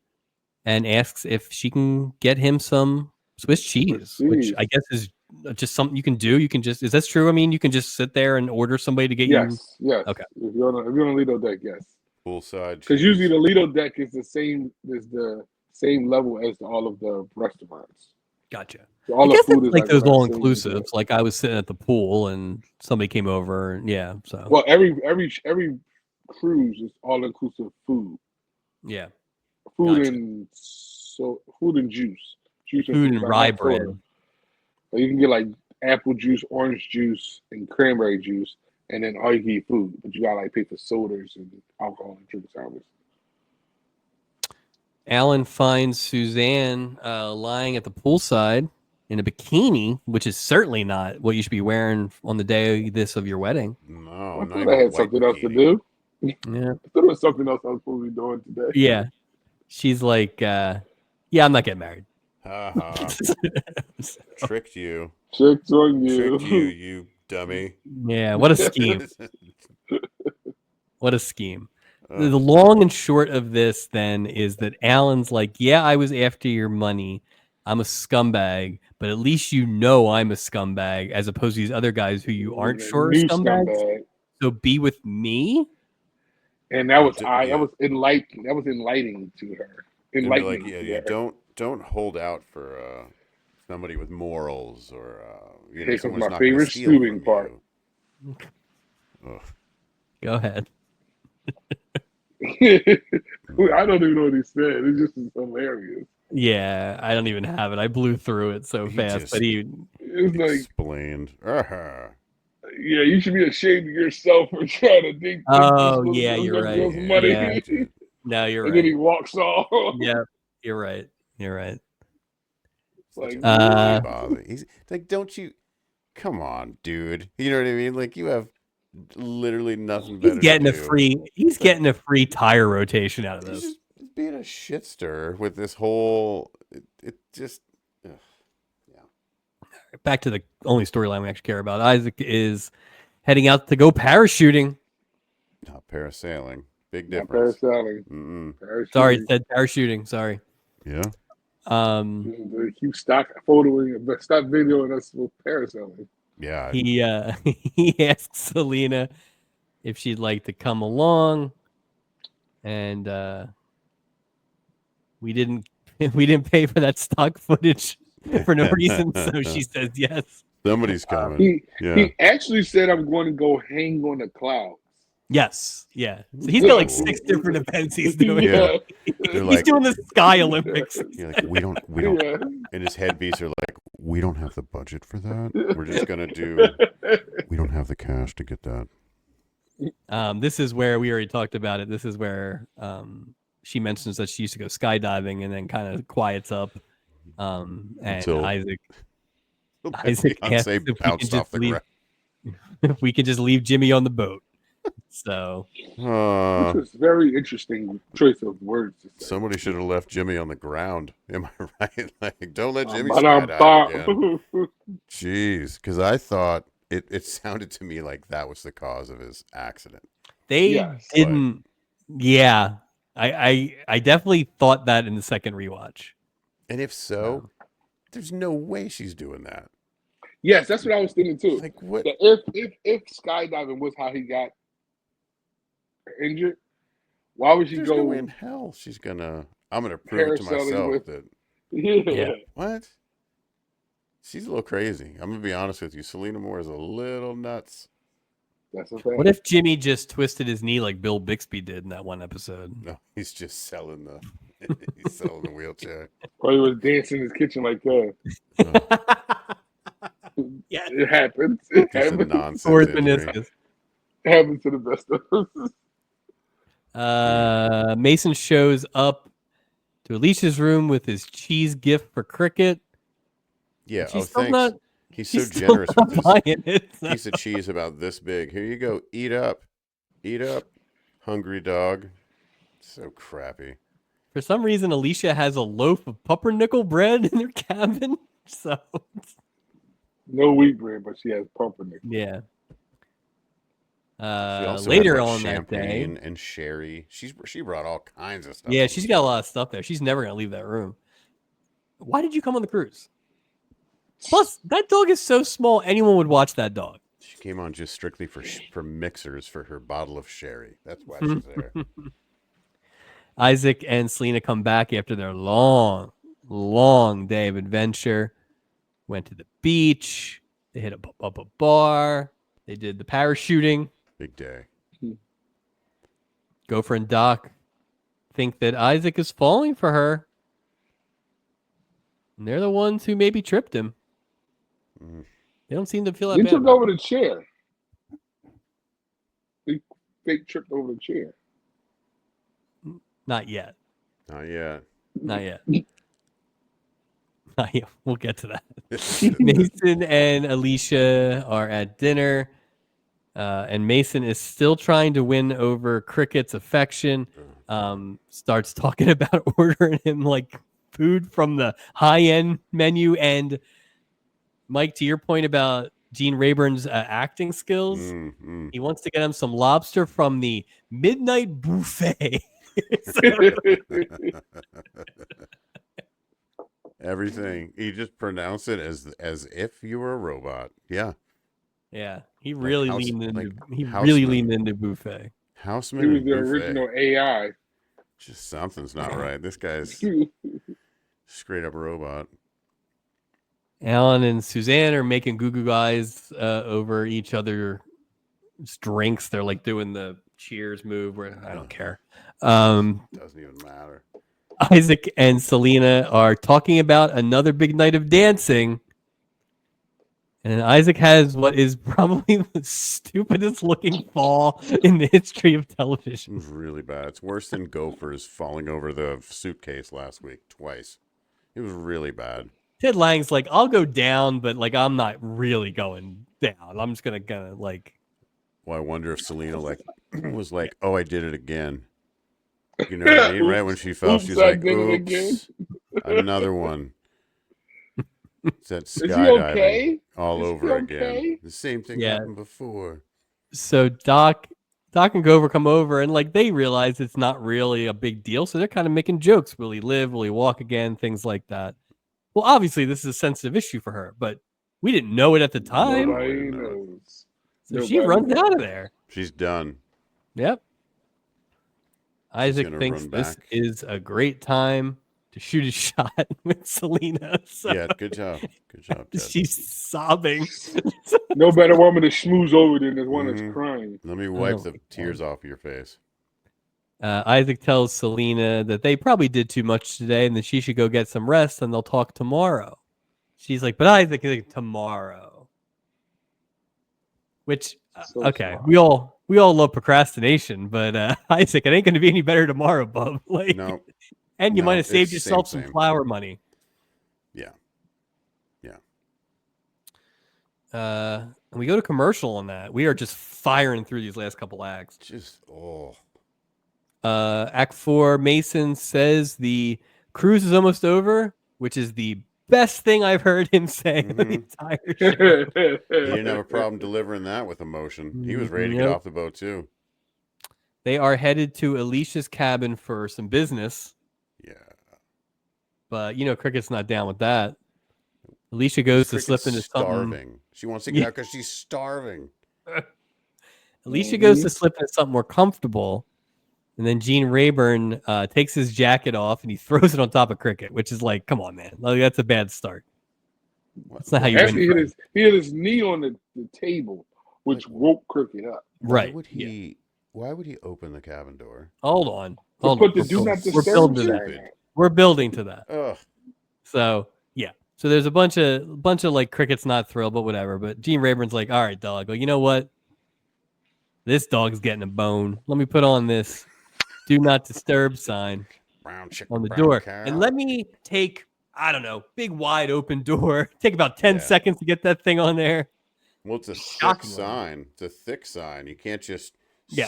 and asks if she can get him some Swiss cheese, which I guess is just something you can do. You can just, is that true? I mean, you can just sit there and order somebody to get you. Yes. Okay. If you're on a Lido deck, yes. Poolside. Because usually the Lido deck is the same level as all of the restaurants. Gotcha. So all I guess the food it's is like those around all the same inclusives. Like I was sitting at the pool and somebody came over. And yeah. So well, every cruise is all inclusive food. Yeah. Food Gotcha. and food and juice. Food and rye bread. So you can get like apple juice, orange juice, and cranberry juice, and then all you can eat food. But you gotta like pay for sodas and alcohol and drink service. Alan finds Suzanne lying at the poolside in a bikini, which is certainly not what you should be wearing on the day of your wedding. No, I thought I had something else to do. Yeah, I thought it was something else I was supposed to be doing today. Yeah, she's like, yeah, I'm not getting married. Tricked you. Tricked on you. Tricked you, you dummy. Yeah, what a scheme. What a scheme. The long and short of this then is that Alan's like, yeah, I was after your money. I'm a scumbag, but at least you know I'm a scumbag, as opposed to these other guys who you aren't sure are scumbags. So be with me. And that was enlightening. That was enlightening to her. Enlightening. Like, yeah, don't hold out for somebody with morals or someone's my favorite stewing part. Go ahead. I don't even know what he said. It just is hilarious. Yeah, I don't even have it. I blew through it so fast, but he explained. Yeah, you should be ashamed of yourself for trying to think. Oh, yeah, you're right. Money. Yeah. No, you're right. And then he walks off. Yeah, you're right. You're right. He's like, don't you? Come on, dude. You know what I mean? Like, you have literally nothing better. He's getting a free tire rotation out of this. He's just being a shit stir with this whole. It just. Yeah. Back to the only storyline we actually care about. Isaac is heading out to go parachuting. Not parasailing. Big difference. Parasailing. Sorry, it said parachuting. Sorry. Yeah. They keep stock videoing us with parasailing. Yeah. He asks Selena if she'd like to come along, and we didn't pay for that stock footage for no reason, so she says yes. Somebody's coming. He actually said, "I'm going to go hang on the clouds." Yes, yeah. So he's got like 6 different events he's doing. Yeah. He's doing the Sky Olympics. Like, we don't. And his headbeats are like, we don't have the budget for that. We're just gonna do. We don't have the cash to get that. This is where we already talked about it. This is where she mentions that she used to go skydiving and then kind of quiets up. And Isaac asks if we can just leave Jimmy on the boat. So which was very interesting choice of words to say. Somebody should have left Jimmy on the ground. Am I right? Like, don't let Jimmy skydive again. Jeez, because I thought it sounded to me like that was the cause of his accident. They didn't. Yeah, I definitely thought that in the second rewatch. And if so, there's no way she's doing that. Yes, that's what I was thinking too. Like, what? If skydiving was how he got injured, why would she go? No way in hell she's gonna. I'm gonna prove it to myself that. Yeah. What? She's a little crazy. I'm gonna be honest with you. Selena Moore is a little nuts. That's a fact. What if Jimmy just twisted his knee like Bill Bixby did in that one episode? No, he's just selling the he's selling the wheelchair. Or he was dancing in his kitchen like that. Yeah, it happens. It Piece happens. of nonsense injury. It happens to the best of us. Mason shows up to Alicia's room with his cheese gift for Cricket. Yeah. She's thanks. He's so generous with this piece of cheese about this big. Here you go. Eat up. Eat up. Hungry dog. So crappy. For some reason, Alicia has a loaf of pumpernickel bread in her cabin. So no wheat bread, but she has pumpernickel. Yeah. Later on that day, and sherry. She brought all kinds of stuff. Yeah, she's got a lot of stuff there. She's never gonna leave that room. Why did you come on the cruise? Plus, that dog is so small, anyone would watch that dog. She came on just strictly for mixers for her bottle of sherry. That's why she's there. Isaac and Selena come back after their long day of adventure. Went to the beach. They hit up a bar. They did the parachuting. Big day. Gopher and Doc think that Isaac is falling for her. And they're the ones who maybe tripped him. They don't seem to feel that bad. He tripped over the chair. He fake tripped over the chair. Not yet. Not yet. Not yet. Not yet. We'll get to that. Mason and Alicia are at dinner. And Mason is still trying to win over Cricket's affection. Starts talking about ordering him like food from the high-end menu. And Mike, to your point about Gene Rayburn's acting skills, he wants to get him some lobster from the Midnight Buffet. Everything. You just pronounce it as if you were a robot. Yeah. Yeah. He really leaned into buffet. Houseman. He was the original AI. Just something's not right. This guy's straight up robot. Alan and Suzanne are making goo eyes over each other's drinks. They're like doing the cheers move where I don't care. Doesn't even matter. Isaac and Selena are talking about another big night of dancing. And Isaac has what is probably the stupidest looking fall in the history of television. It was really bad. It's worse than Gopher's falling over the suitcase last week twice. It was really bad. Ted Lang's like, I'll go down, but like I'm not really going down. I'm just gonna like. Well, I wonder if Selena was like, "Oh, I did it again." You know what I mean? Right when she fell, she's like, "Oops, another one." It's that skydiving all over again. The same thing happened before. So Doc and Gopher come over and like they realize it's not really a big deal, so they're kind of making jokes. Will he live? Will he walk again? Things like that. Well, obviously this is a sensitive issue for her, but we didn't know it at the time. Nobody knows. So she runs out of there. She's done. Yep. Isaac thinks this is a great time to shoot a shot with Selena. So yeah, good job. Good job, Ted. She's sobbing. No better woman to schmooze over than this one that's crying. Let me wipe the tears off your face. Isaac tells Selena that they probably did too much today and that she should go get some rest and they'll talk tomorrow. She's like, but Isaac is like, tomorrow. Which, okay, smart. We all love procrastination, but Isaac, it ain't going to be any better tomorrow, bub. Like, no. And you might have saved yourself some flour money. Yeah. Yeah. And we go to commercial on that. We are just firing through these last couple acts. Act 4, Mason says the cruise is almost over, which is the best thing I've heard him say the entire show. He didn't have a problem delivering that with emotion. He was ready to get off the boat too. They are headed to Alicia's cabin for some business. Yeah. But, Cricket's not down with that. Alicia goes to slip into something. She wants to get out because she's starving. Alicia goes to slip into something more comfortable. And then Gene Rayburn takes his jacket off and he throws it on top of Cricket, which is like, come on, man. Like, that's a bad start. That's not how you Actually, win. he hit his knee on the table, which woke Cricket up. Right. Why would he open the cabin door? Hold on. To put the do not disturb sign. We're building to that. Ugh. So yeah. So there's a bunch of like Cricket's not thrilled, but whatever. But Gene Rayburn's like, all right, dog. Well, you know what? This dog's getting a bone. Let me put on this do not disturb sign on the door. Cow. And let me take, I don't know, big wide open door. Take about 10 seconds to get that thing on there. Well, it's a thick sign. It's a thick sign. You can't just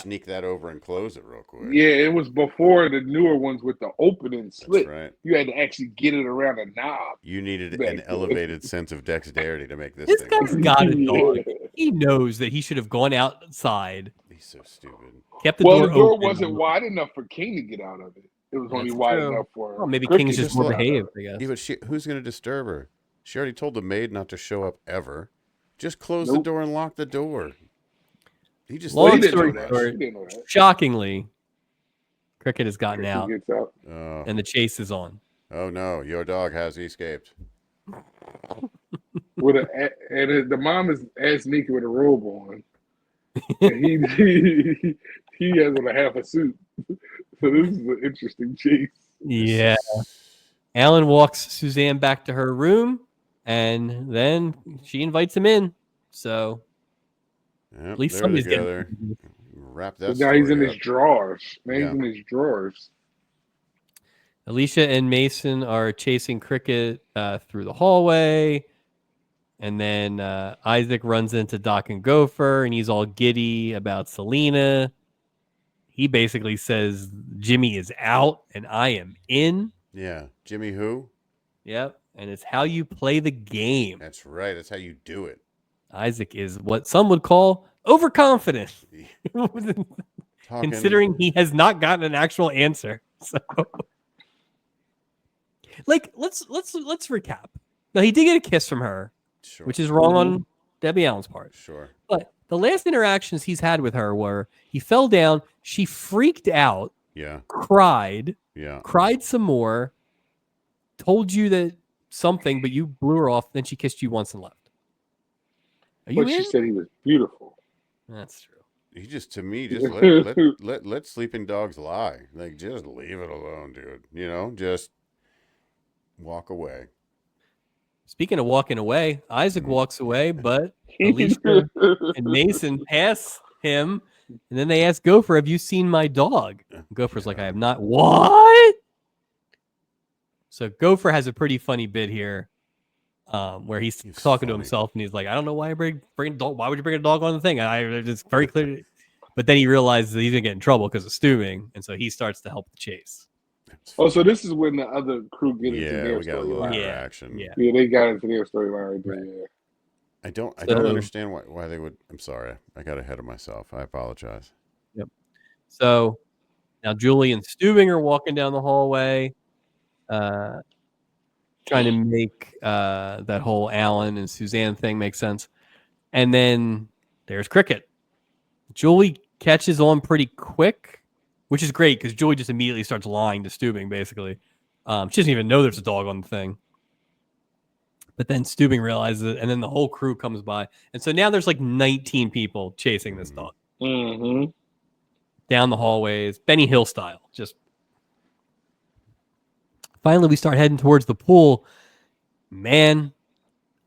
sneak that over and close it real quick. Yeah, it was before the newer ones with the opening slit. That's right. You had to actually get it around a knob. You needed an elevated sense of dexterity to make this thing. This guy's got a dog. He knows that he should have gone outside. He's so stupid. Kept the door the door open. wasn't wide enough for King to get out of it. It was only wide enough for. Well, maybe King's just more behaved, I guess. Yeah, but who's going to disturb her? She already told the maid not to show up ever. Just close the door and lock the door. He just long story short, shockingly, Cricket has gotten out, and the chase is on. Oh no, your dog has escaped. And the mom is ass naked with a robe on, and he has on a half a suit. So this is an interesting chase. Yeah. Alan walks Suzanne back to her room, and then she invites him in. So at least somebody's getting wrap that. So now he's in his drawers. Now he's in his drawers. Alicia and Mason are chasing Cricket through the hallway, and then Isaac runs into Doc and Gopher, and he's all giddy about Selena. He basically says Jimmy is out and I am in. Yeah, Jimmy who? Yep, and it's how you play the game. That's right. That's how you do it. Isaac is what some would call overconfident, considering he has not gotten an actual answer. So, like, let's recap. Now, he did get a kiss from her, which is wrong on Debbie Allen's part. Sure, but the last interactions he's had with her were he fell down, she freaked out, cried, cried some more, told you that something, but you blew her off. Then she kissed you once and left. But she said he was beautiful. That's true. He just, to me, just let sleeping dogs lie. Like, just leave it alone, dude. You know, just walk away. Speaking of walking away, Isaac walks away, but Alicia and Mason pass him, and then they ask Gopher, "Have you seen my dog?" Gopher's like, "I have not." What? So Gopher has a pretty funny bit here. Where he's talking to himself and he's like, I don't know why I bring a dog. Why would you bring a dog on the thing? It's very clear. But then he realizes that he's going to get in trouble because of stewing. And so he starts to help the chase. Oh, so this is when the other crew get into their storyline. Action. Yeah, they got into their storyline right there. Yeah. I don't understand why they would. I'm sorry. I got ahead of myself. I apologize. Yep. So now Julie and Stewing are walking down the hallway. Trying to make that whole Alan and Suzanne thing make sense. And then there's Cricket. Julie catches on pretty quick, which is great because Julie just immediately starts lying to Stubing, basically. She doesn't even know there's a dog on the thing. But then Stubing realizes it, and then the whole crew comes by. And so now there's like 19 people chasing this dog. Mm-hmm. Down the hallways, Benny Hill style. Just finally, we start heading towards the pool. Man,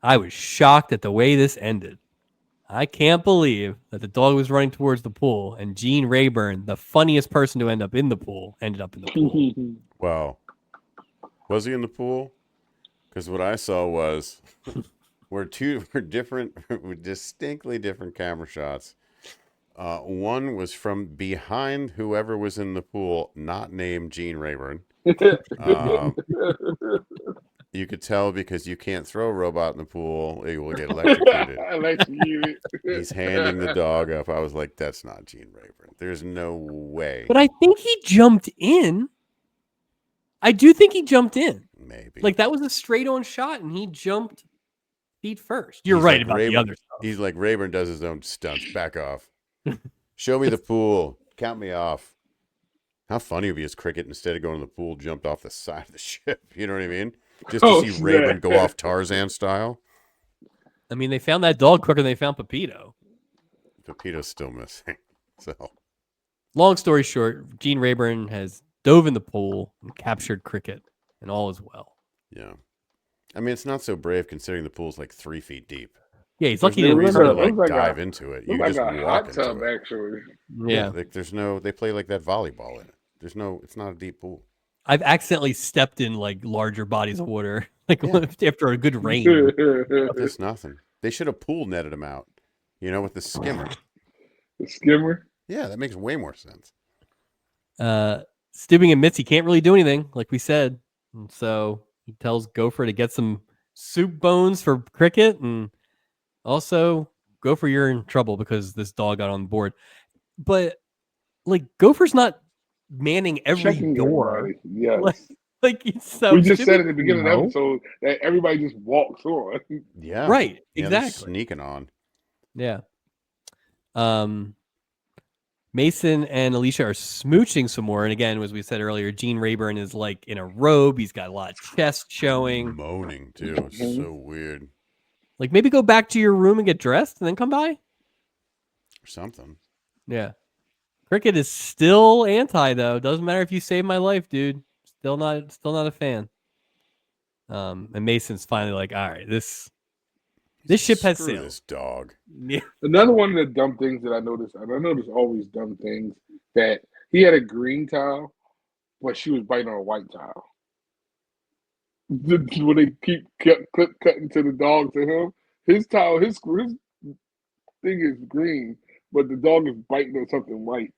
I was shocked at the way this ended. I can't believe that the dog was running towards the pool, and Gene Rayburn, the funniest person to end up in the pool, ended up in the pool. Wow. Was he in the pool? Because what I saw was we're distinctly different camera shots. One was from behind whoever was in the pool, not named Gene Rayburn. You could tell because you can't throw a robot in the pool; it will get electrocuted. He's handing the dog up. I was like, "That's not Gene Rayburn. There's no way." But I think he jumped in. I do think he jumped in. Maybe like that was a straight-on shot, and he jumped feet first. You're right about the other stuff. He's like Rayburn does his own stunts. Back off. Show me the pool. Count me off. How funny would be his Cricket, instead of going to the pool, jumped off the side of the ship. You know what I mean? Just to see Rayburn go off Tarzan style. I mean, they found that dog quicker than they found Pepito. Pepito's still missing. So, long story short, Gene Rayburn has dove in the pool and captured Cricket, and all is well. Yeah. I mean, it's not so brave considering the pool's like 3 feet deep. Yeah, he's There's lucky no he didn't reason to like dive into it. You like just a walk hot into tub, it. actually. Yeah. Like there's no. They play like that volleyball in it. There's no. It's not a deep pool. I've accidentally stepped in like larger bodies of water, like after a good rain. It's nothing. They should have pool netted them out. With the skimmer. The skimmer. Yeah, that makes way more sense. Steubing admits he can't really do anything, like we said, and so he tells Gopher to get some soup bones for Cricket, and also Gopher, you're in trouble because this dog got on board. But like Gopher's not manning every Checking door. Everybody. Yes. Like so we just said at the beginning of the episode that everybody just walks on. Yeah. Right. Yeah, exactly. Sneaking on. Yeah. Mason and Alicia are smooching some more. And again, as we said earlier, Gene Rayburn is like in a robe. He's got a lot of chest showing. Moaning, too. It's so weird. Like maybe go back to your room and get dressed and then come by? Or something. Yeah. Cricket is still anti, though. Doesn't matter if you save my life, dude. Still not a fan. And Mason's finally like, all right, this ship has sailed. This dog. Yeah. Another one of the dumb things that I noticed, and I notice always dumb things, that he had a green towel, but she was biting on a white towel. When they keep cutting to the dog to him, his towel, his thing is green, but the dog is biting on something white.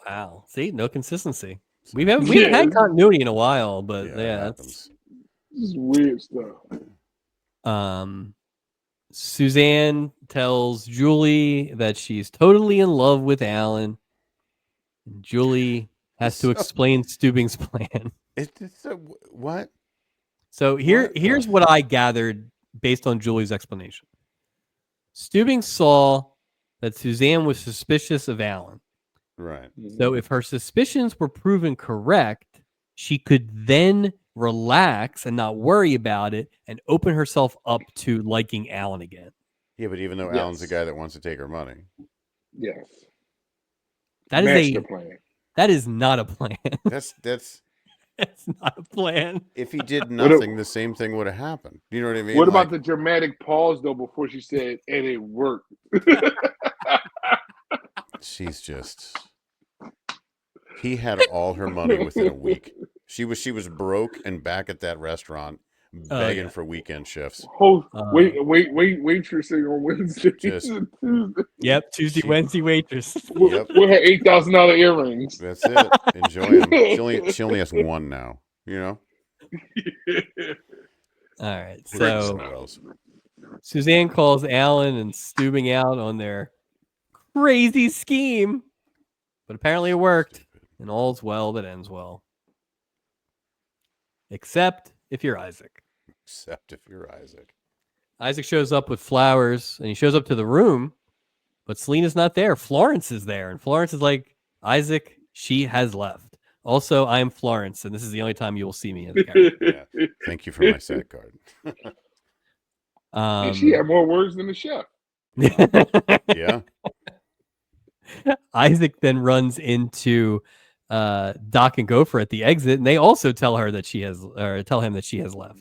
Wow. See, no consistency. We haven't had continuity in a while, but yeah, that's just weird stuff. Suzanne tells Julie that she's totally in love with Alan. And Julie has to explain Steubing's plan. What? So here's what I gathered based on Julie's explanation. Steubing saw that Suzanne was suspicious of Alan. Right. So if her suspicions were proven correct, she could then relax and not worry about it and open herself up to liking Alan again. Yeah, but even though Alan's the guy that wants to take her money. Yes. That is a plan. That is not a plan. That's not a plan. If he did nothing, the same thing would have happened. You know what I mean? What about the dramatic pause though before she said, and it worked? She's just. He had all her money within a week. She was broke and back at that restaurant begging for weekend shifts. Waitressing on Wednesday. Tuesday. Yep, Wednesday waitress. With her $8,000 earrings. That's it. Enjoy them. She only has one now. All right. So Suzanne calls Alan and Steubing out on their crazy scheme, but apparently it worked, and all's well that ends well. Except if you're Isaac. Isaac shows up with flowers, and he shows up to the room, but Selena's not there. Florence is there, and Florence is like, Isaac, she has left. Also, I'm Florence, and this is the only time you will see me as a character. Yeah. Thank you for my set card. And she had more words than the chef. Yeah. Isaac then runs into Doc and Gopher at the exit, and they also tell him that she has left.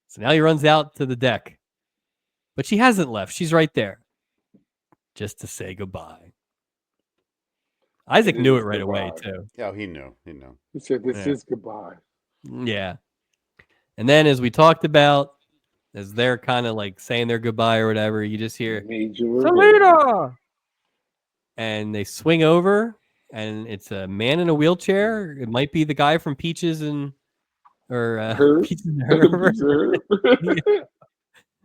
So now he runs out to the deck, but she hasn't left. She's right there, just to say goodbye. Isaac knew it right away too. Yeah, he knew. He said, "This is goodbye." Yeah, and then as we talked about, as they're kind of like saying their goodbye or whatever, you just hear Selena, and they swing over. And it's a man in a wheelchair. It might be the guy from Peaches and Peaches and Herb.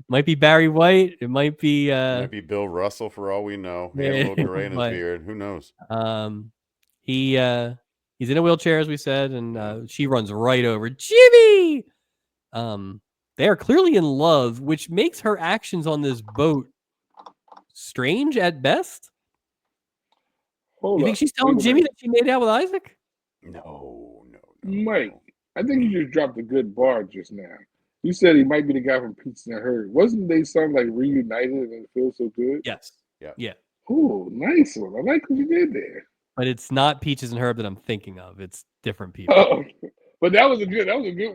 Might be Barry White. It might be Bill Russell for all we know. He had a little gray in his beard. Who knows? He's in a wheelchair, as we said, and she runs right over Jimmy. They are clearly in love, which makes her actions on this boat strange at best. You think she's telling Jimmy that she made out with Isaac? No. Mike, I think you just dropped a good bar just now. You said he might be the guy from Peaches and Herb. Wasn't they something like reunited and it feels so good? Yes. Yeah. Yeah. Oh, nice one. I like what you did there. But it's not Peaches and Herb that I'm thinking of. It's different people. Oh, but that was a good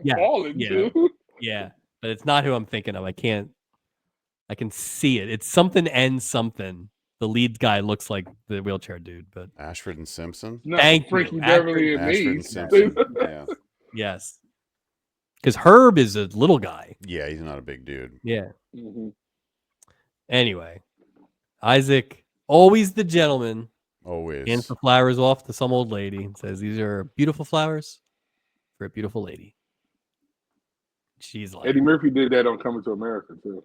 Yeah, falling yeah. too. Yeah. But it's not who I'm thinking of. I can see it. It's something and something. The lead guy looks like the wheelchair dude, but Ashford and Simpson. Not thank Frankie you. Beverly and Ashford and Mace. Simpson. Yeah. Yes. Because Herb is a little guy. Yeah, he's not a big dude. Yeah. Mm-hmm. Anyway, Isaac, always the gentleman, Always. hands the flowers off to some old lady and says, "These are beautiful flowers for a beautiful lady." She's like, Eddie Murphy did that on Coming to America too.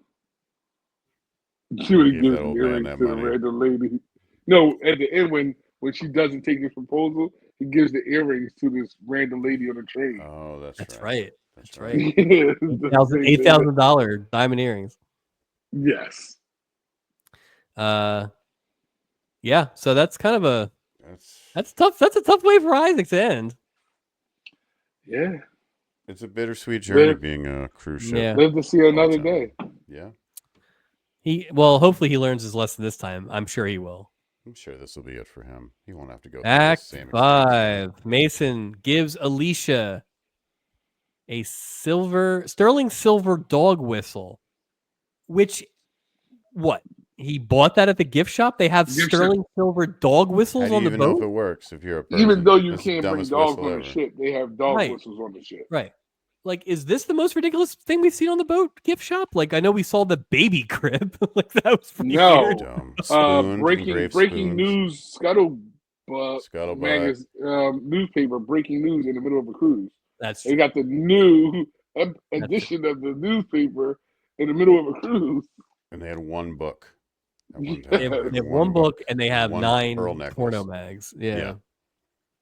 She would Gave give that the old man earrings that to the money. random lady. No, at the end when she doesn't take his proposal, he gives the earrings to this random lady on the train. Oh, that's right. That's right. Yeah, $8,000 diamond earrings. Yes. Yeah. So that's kind of that's tough. That's a tough way for Isaac to end. Yeah. It's a bittersweet journey Live, being a cruise ship. Yeah. live to see another day. Yeah. Hopefully he learns his lesson this time. I'm sure he will. I'm sure this will be it for him. He won't have to go through Act the same experience. 5. Mason gives Alicia a sterling silver dog whistle, which he bought that at the gift shop. They have sterling silver dog whistles How do you on the even know if boat. it works if you're a person? Even though you That's the can't bring dumbest dogs whistle on the ever. ship, they have dog Right. whistles on the ship. Right. Like, is this the most ridiculous thing we've seen on the boat gift shop? Like, I know we saw the baby crib. Like, that was pretty weird. Dumb. Spoons, breaking spoons. news Scuttlebutt. newspaper breaking news in the middle of a cruise. That's They true. got the new edition of the newspaper in the middle of a cruise. And they had one book. They have one book and they have 9 pearl necklace. porno mags. Yeah.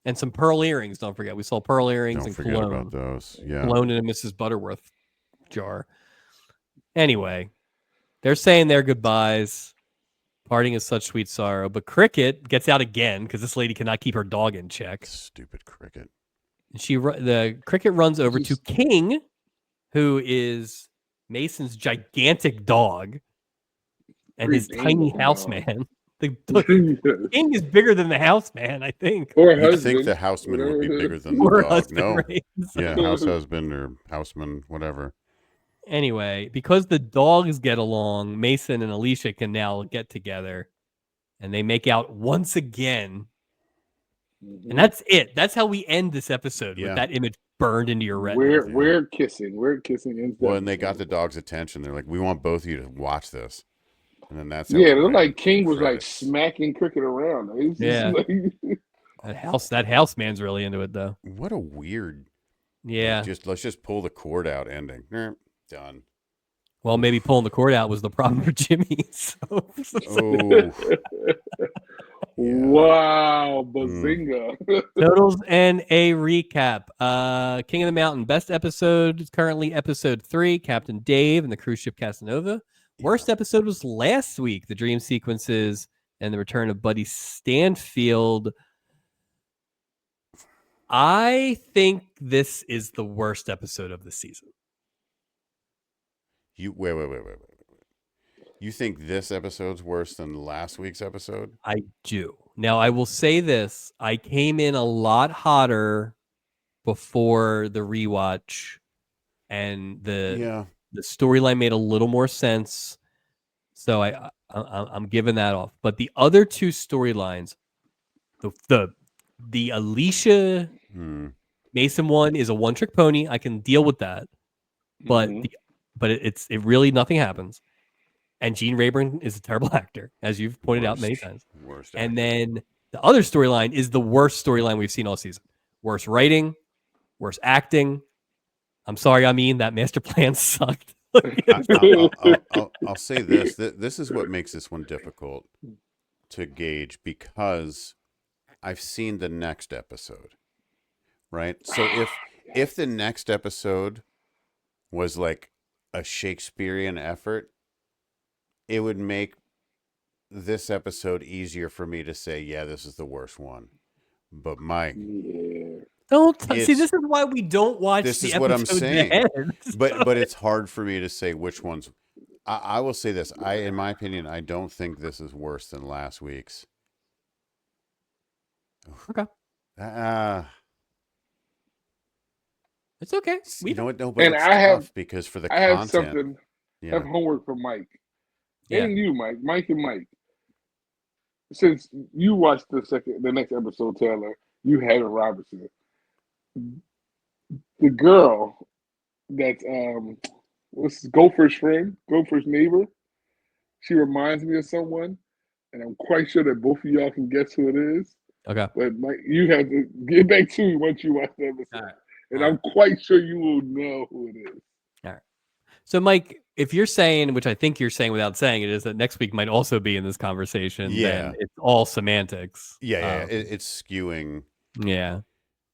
And some pearl earrings. Don't forget. We saw pearl earrings and forget cologne. about those. Yeah. Cologne in a Mrs. Butterworth jar. Anyway, they're saying their goodbyes. Parting is such sweet sorrow. But Cricket gets out again because this lady cannot keep her dog in check. Stupid Cricket. The Cricket runs over to King, who is Mason's gigantic dog, and his tiny houseman. The King is bigger than the houseman, I think. Or You'd think the houseman would be bigger than the dog. Husband, no. right? Yeah, house husband or houseman, whatever. Anyway, because the dogs get along, Mason and Alicia can now get together, and they make out once again. And that's it. That's how we end this episode, with that image burned into your retina. We're kissing. Well, and they got the dog's attention. They're like, we want both of you to watch this. And then that's how it looked like King was like smacking Cricket around. Yeah. That house man's really into it though. What a weird. Yeah. Let's just pull the cord out ending. Done. Well, maybe pulling the cord out was the problem for Jimmy. So. Wow, bazinga. Totals and a recap. King of the Mountain, best episode is currently episode 3, Captain Dave and the cruise ship Casanova. Worst episode was last week, the dream sequences and the return of Buddy Stanfield. I think this is the worst episode of the season. Wait. You think this episode's worse than last week's episode? I do. Now, I will say this. I came in a lot hotter before the rewatch, and the storyline made a little more sense. So I'm giving that off. But the other two storylines, the Alicia Mason one is a one-trick pony. I can deal with that. But it really nothing happens. And Gene Rayburn is a terrible actor, as you've pointed out many times. And then the other storyline is the worst storyline we've seen all season. Worst writing, worst acting. I'm sorry, Ameen, that master plan sucked. I'll say this. This is what makes this one difficult to gauge, because I've seen the next episode, right? So if the next episode was like a Shakespearean effort, it would make this episode easier for me to say, yeah, this is the worst one. But See, this is why we don't watch this the is what I'm episodes saying. ahead. But it's hard for me to say which ones. I will say this. In my opinion, I don't think this is worse than last week's. Okay. It's okay. You know what? No, but and it's I have because for the I have content. something. Yeah. Have homework for Mike. Yeah. And you, Mike and Mike. Since you watched the next episode, Taylor, you haven't, Robertson. The girl that's what's Gopher's friend, Gopher's neighbor. She reminds me of someone, and I'm quite sure that both of y'all can guess who it is. Okay. But Mike, you have to get back to me once you watch the episode. Right. And I'm quite sure you will know who it is. All right. So, Mike, if you're saying, which I think you're saying without saying it, is that next week might also be in this conversation, then it's all semantics. Yeah, it's skewing. Yeah.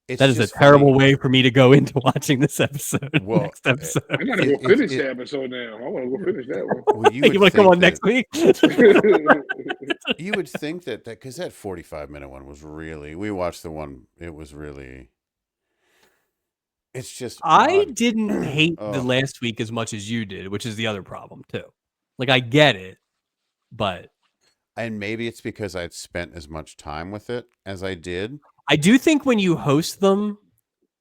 That is a terrible way for me to go into watching this episode. Well, next episode. I gotta go finish the episode now. I want to go finish that one. Well, you want to come on next week? You would think that because that 45-minute one was really. We watched the one. It was really. It's just. I didn't hate the last week as much as you did, which is the other problem too. Like I get it, but. And maybe it's because I'd spent as much time with it as I did. I do think when you host them,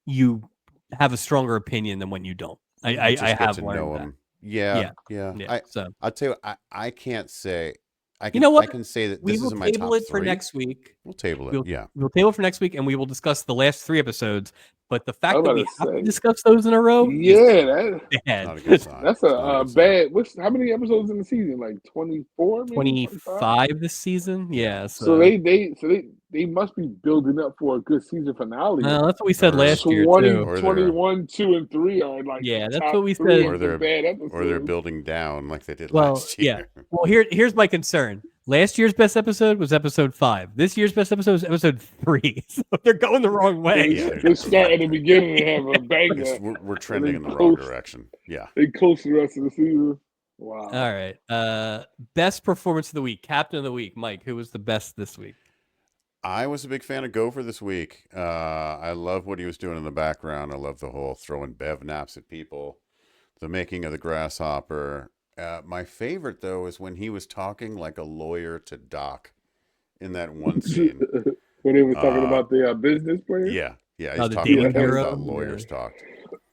you have a stronger opinion than when you don't. I have learned that. Yeah. I'll tell you, I can't say. You know what? I can say that we this will is in my top table it 3. for next week. We'll table it. We'll table it for next week, and we will discuss the last 3 episodes. But the fact that we have to discuss those in a row, that's not a good sign. That's a bad. How many episodes in the season? Like 24, 25 this season. Yeah. So they must be building up for a good season finale. No, that's what we said last year too. 21, 2, and 3 are like that's what we said. Or they're building down like they did last year. Yeah. Well, here's my concern. Last year's best episode was episode 5. This year's best episode is episode 3. So they're going the wrong way. They start at the beginning and have a banger. We're trending in the wrong direction. Yeah. They coast the rest of the season. Wow. All right. Best performance of the week. Captain of the week. Mike, who was the best this week? I was a big fan of Gopher this week. I love what he was doing in the background. I love the whole throwing bev naps at people, the making of the grasshopper. My favorite, though, is when he was talking like a lawyer to Doc in that one scene. When he was talking about the business plan? Yeah. He's talking like how lawyers talked.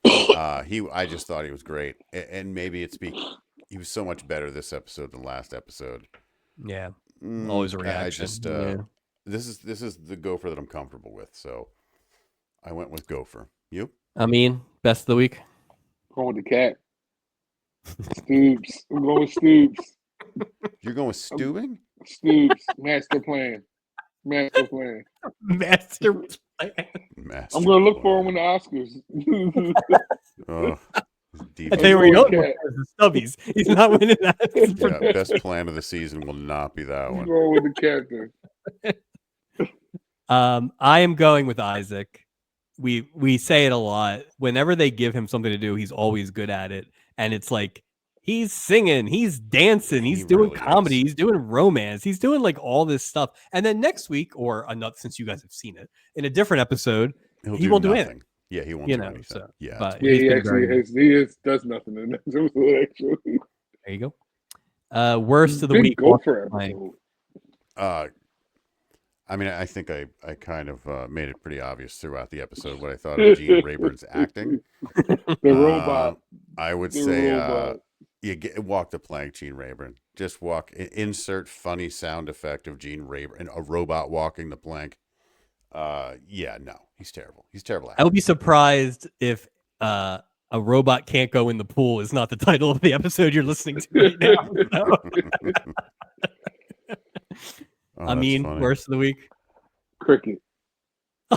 I just thought he was great. And maybe it's he was so much better this episode than last episode. Yeah. Always a reaction. This is the Gopher that I'm comfortable with. So I went with Gopher. You? Ameen, best of the week? Going with the cat. Stoops. I'm going with Stoops. You're going with Stewing? Stoops. Master plan. I'm going to look for him in the Oscars. I tell you where you don't look for the Stubbies. He's not winning that. Best plan of the season will not be that one. I'm going with the captain. I am going with Isaac. We say it a lot. Whenever they give him something to do, he's always good at it. And it's like he's singing, he's dancing, he's doing comedy, he's doing romance, he's doing like all this stuff. And then next week, or another, since you guys have seen it, in a different episode, he won't do anything. Yeah, he won't do anything. So, but he actually does nothing in that episode. Actually, there you go. Worst of the week. Gopher episode. I mean, I think I kind of made it pretty obvious throughout the episode what I thought of Gene Rayburn's acting. The robot. I would say walk the plank, Gene Rayburn. Just insert funny sound effect of Gene Rayburn, a robot walking the plank. No, he's terrible. He's terrible. I would be surprised if a robot can't go in the pool is not the title of the episode you're listening to right now. I mean, funny. Worst of the week? Cricket.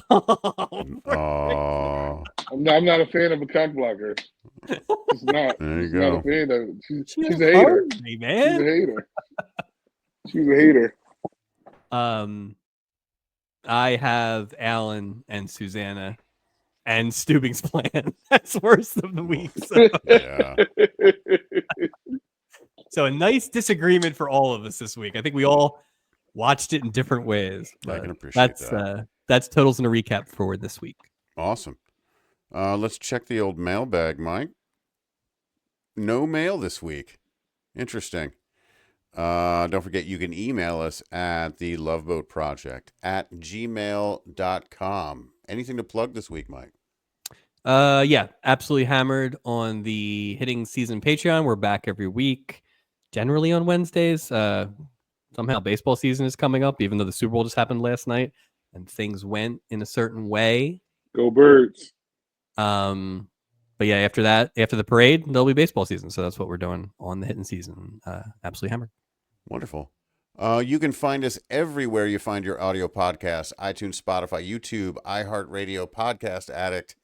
I'm not a fan of a cock blocker. She's not. There you go. Not a fan of she's a hater. Me, man. She's a hater. I have Alan and Susanna and Stubing's plan. That's worst of the week. So. Yeah. So a nice disagreement for all of us this week. I think we all watched it in different ways. I can appreciate that's totals and a recap for this week. Awesome. Let's check the old mailbag, Mike. No mail this week. Interesting. Don't forget, you can email us at the Loveboat Project at gmail.com. Anything to plug this week, Mike? Yeah, absolutely hammered on the Hitting Season Patreon. We're back every week, generally on Wednesdays. Somehow baseball season is coming up, even though the Super Bowl just happened last night and things went in a certain way. Go Birds. But yeah, after that, after the parade, there'll be baseball season. So that's what we're doing on the Hitting Season. Absolutely hammered. Wonderful. You can find us everywhere you find your audio podcasts: iTunes, Spotify, YouTube, iHeartRadio, Podcast Addict,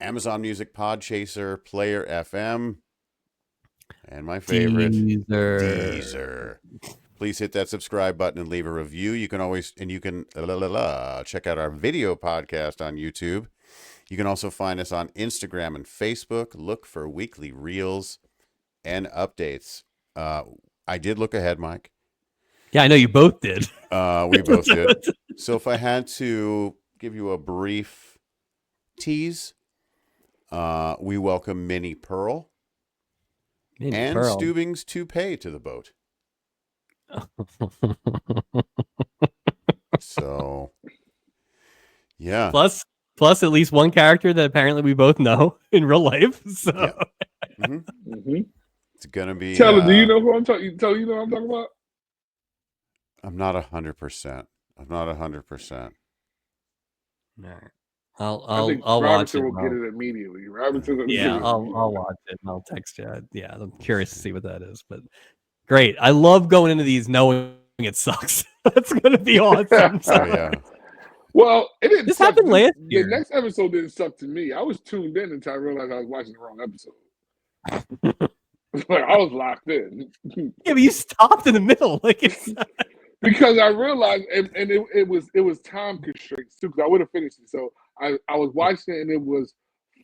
Amazon Music, Podchaser, Player FM, and my favorite, Deezer. Please hit that subscribe button and leave a review. You can always, and you can check out our video podcast on YouTube. You can also find us on Instagram and Facebook. Look for weekly reels and updates. I did look ahead, Mike. Yeah, I know you both did. We both did. So if I had to give you a brief tease, we welcome Minnie Pearl and Steubing's toupee to the boat. So, yeah. Plus at least one character that apparently we both know in real life. So. Yeah. It's gonna be. Tell her, do you know who I'm talking? Tell you know what I'm talking about. I'm not 100%. I'm not 100%. I'll watch it. Robinson will get it immediately. Robinson. Yeah, I'll watch it and I'll text you. Yeah, I'm curious to see what that is. But great. I love going into these knowing it sucks. That's gonna be awesome. Oh yeah. Well, it didn't. This happened last year. The next episode didn't suck to me. I was tuned in until I realized I was watching the wrong episode. Like I was locked in. Yeah, but you stopped in the middle, like it's because I realized, and it was time constraints too. Because I would have finished it, so I was watching it, and it was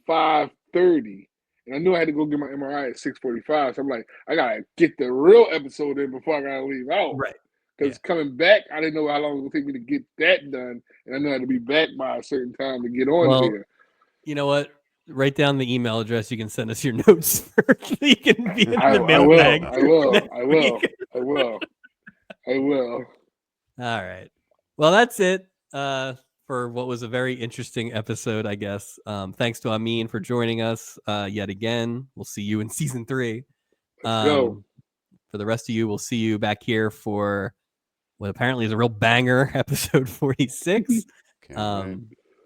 5:30, and I knew I had to go get my MRI at 6:45. So I'm like, I gotta get the real episode in before I gotta leave out. Right. Because coming back, I didn't know how long it would take me to get that done, and I knew I had to be back by a certain time to get on there. You know what? Write down the email address. You can send us your notes. You can be in the mailbag. I will. All right. Well, that's it for what was a very interesting episode, I guess. Thanks to Ameen for joining us yet again. We'll see you in season 3. Let's go. For the rest of you, we'll see you back here for what apparently is a real banger, episode 46. But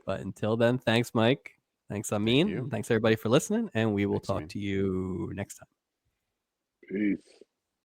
until then, thanks, Mike. Thanks, Ameen. Thanks, everybody, for listening. And we will talk to you next time. Peace.